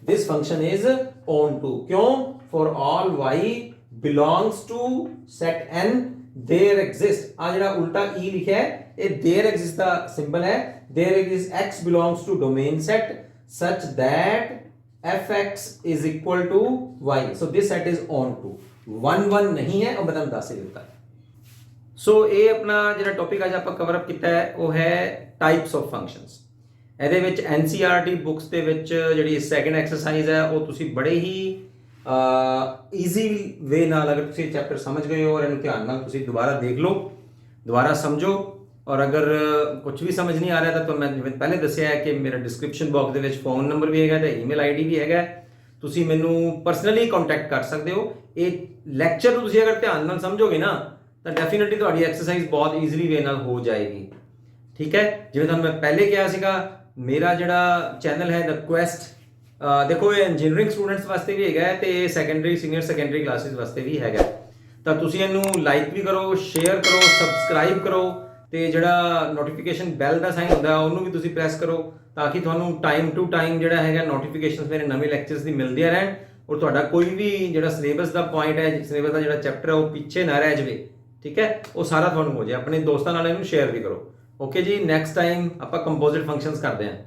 this function is on to, क्यों, for all y belongs to set n there exist, आ जरा उल्टा e लिखा है ये there exist का symbol है, there exists x belongs to domain set such that fx is equal to y, so this set is on to 1 1 नहीं है और मतलब 10 से देता है। So ये अपना जरा टॉपिक आज आप कवर अप किया है वो है टाइप्स ऑफ फंक्शंस। ਇਹਦੇ ਵਿੱਚ NCERT ਬੁੱਕਸ ਦੇ ਵਿੱਚ ਜਿਹੜੀ ਸੈਕੰਡ ਐਕਸਰਸਾਈਜ਼ ਹੈ ਉਹ ਤੁਸੀਂ ਬੜੇ ਹੀ ਈਜ਼ੀ ਵੇ ਨਾਲ ਅਗਰ ਤੁਸੀਂ ਚੈਪਟਰ ਸਮਝ ਗਏ ਹੋ ਔਰ ਇਹਨੂੰ ਧਿਆਨ ਨਾਲ ਤੁਸੀਂ ਦੁਬਾਰਾ ਦੇਖ ਲਓ, ਦੁਬਾਰਾ ਸਮਝੋ। ਔਰ ਅਗਰ ਕੁਝ ਵੀ ਸਮਝ ਨਹੀਂ ਆ ਰਿਹਾ ਤਾਂ ਮੈਂ ਜਿਵੇਂ ਪਹਿਲੇ ਦੱਸਿਆ ਹੈ ਕਿ ਮੇਰਾ ਡਿਸਕ੍ਰਿਪਸ਼ਨ ਬਾਕਸ ਦੇ ਵਿੱਚ ਫੋਨ ਨੰਬਰ ਵੀ ਹੈਗਾ ਤੇ ਈਮੇਲ ਆਈਡੀ ਵੀ ਹੈਗਾ, ਤੁਸੀਂ ਮੈਨੂੰ ਪਰਸਨਲੀ ਕੰਟੈਕਟ ਕਰ ਸਕਦੇ ਹੋ। ਇਹ ਲੈਕਚਰ ਨੂੰ ਤੁਸੀਂ ਅਗਰ ਧਿਆਨ ਨਾਲ ਸਮਝੋਗੇ ਨਾ ਤਾਂ ਡੈਫੀਨਿਟਲੀ ਤੁਹਾਡੀ ਐਕਸਰਸਾਈਜ਼ ਬਹੁਤ ਈਜ਼ੀਲੀ ਵੇ ਨਾਲ ਹੋ ਜਾਏਗੀ। ਠੀਕ ਹੈ। ਜਿਵੇਂ ਤੁਹਾਨੂੰ ਮੈਂ ਪਹਿਲੇ ਕਿਹਾ ਸੀਗਾ, ਮੇਰਾ ਜਿਹੜਾ ਚੈਨਲ ਹੈ ਦ ਕੁਐਸਟ, ਦੇਖੋ ਇਹ ਇੰਜੀਨੀਅਰਿੰਗ ਸਟੂਡੈਂਟਸ ਵਾਸਤੇ ਵੀ ਹੈਗਾ ਤੇ ਸੈਕੰਡਰੀ ਸੀਨੀਅਰ ਸੈਕੰਡਰੀ ਕਲਾਸਿਸ ਵਾਸਤੇ ਵੀ ਹੈਗਾ। ਤਾਂ ਤੁਸੀਂ ਇਹਨੂੰ ਲਾਈਕ ਵੀ ਕਰੋ, ਸ਼ੇਅਰ ਕਰੋ, ਸਬਸਕ੍ਰਾਈਬ ਕਰੋ ਤੇ ਜਿਹੜਾ ਨੋਟੀਫਿਕੇਸ਼ਨ ਬੈਲ ਦਾ ਸਾਈਨ ਹੁੰਦਾ ਉਹਨੂੰ ਵੀ ਤੁਸੀਂ ਪ੍ਰੈਸ ਕਰੋ, ਤਾਂ ਕਿ ਤੁਹਾਨੂੰ ਟਾਈਮ ਟੂ ਟਾਈਮ ਜਿਹੜਾ ਹੈਗਾ ਨੋਟੀਫਿਕੇਸ਼ਨਸ ਮੇਰੇ ਨਵੇਂ ਲੈਕਚਰਸ ਦੀ ਮਿਲਦੀਆਂ ਰਹਿਣ, ਔਰ ਤੁਹਾਡਾ ਕੋਈ ਵੀ ਜਿਹੜਾ ਸਿਲੇਬਸ ਦਾ ਪੁਆਇੰਟ ਹੈ, ਸਿਲੇਬਸ ਦਾ ਜਿਹੜਾ ਚੈਪਟਰ ਹੈ ਉਹ ਪਿੱਛੇ ਨਾ ਰਹਿ ਜਾਵੇ। ਠੀਕ ਹੈ, ਉਹ ਸਾਰਾ ਤੁਹਾਨੂੰ ਹੋ ਜਾਏ। ਆਪਣੇ ਦੋਸਤਾਂ ਨਾਲ ਇਹਨੂੰ ਸ਼ੇਅਰ ਵੀ ਕਰੋ। ਓਕੇ ਜੀ, ਨੈਕਸਟ ਟਾਈਮ ਆਪਾਂ ਕੰਪੋਜ਼ਿਟ ਫੰਕਸ਼ਨਸ ਕਰਦੇ ਹਾਂ।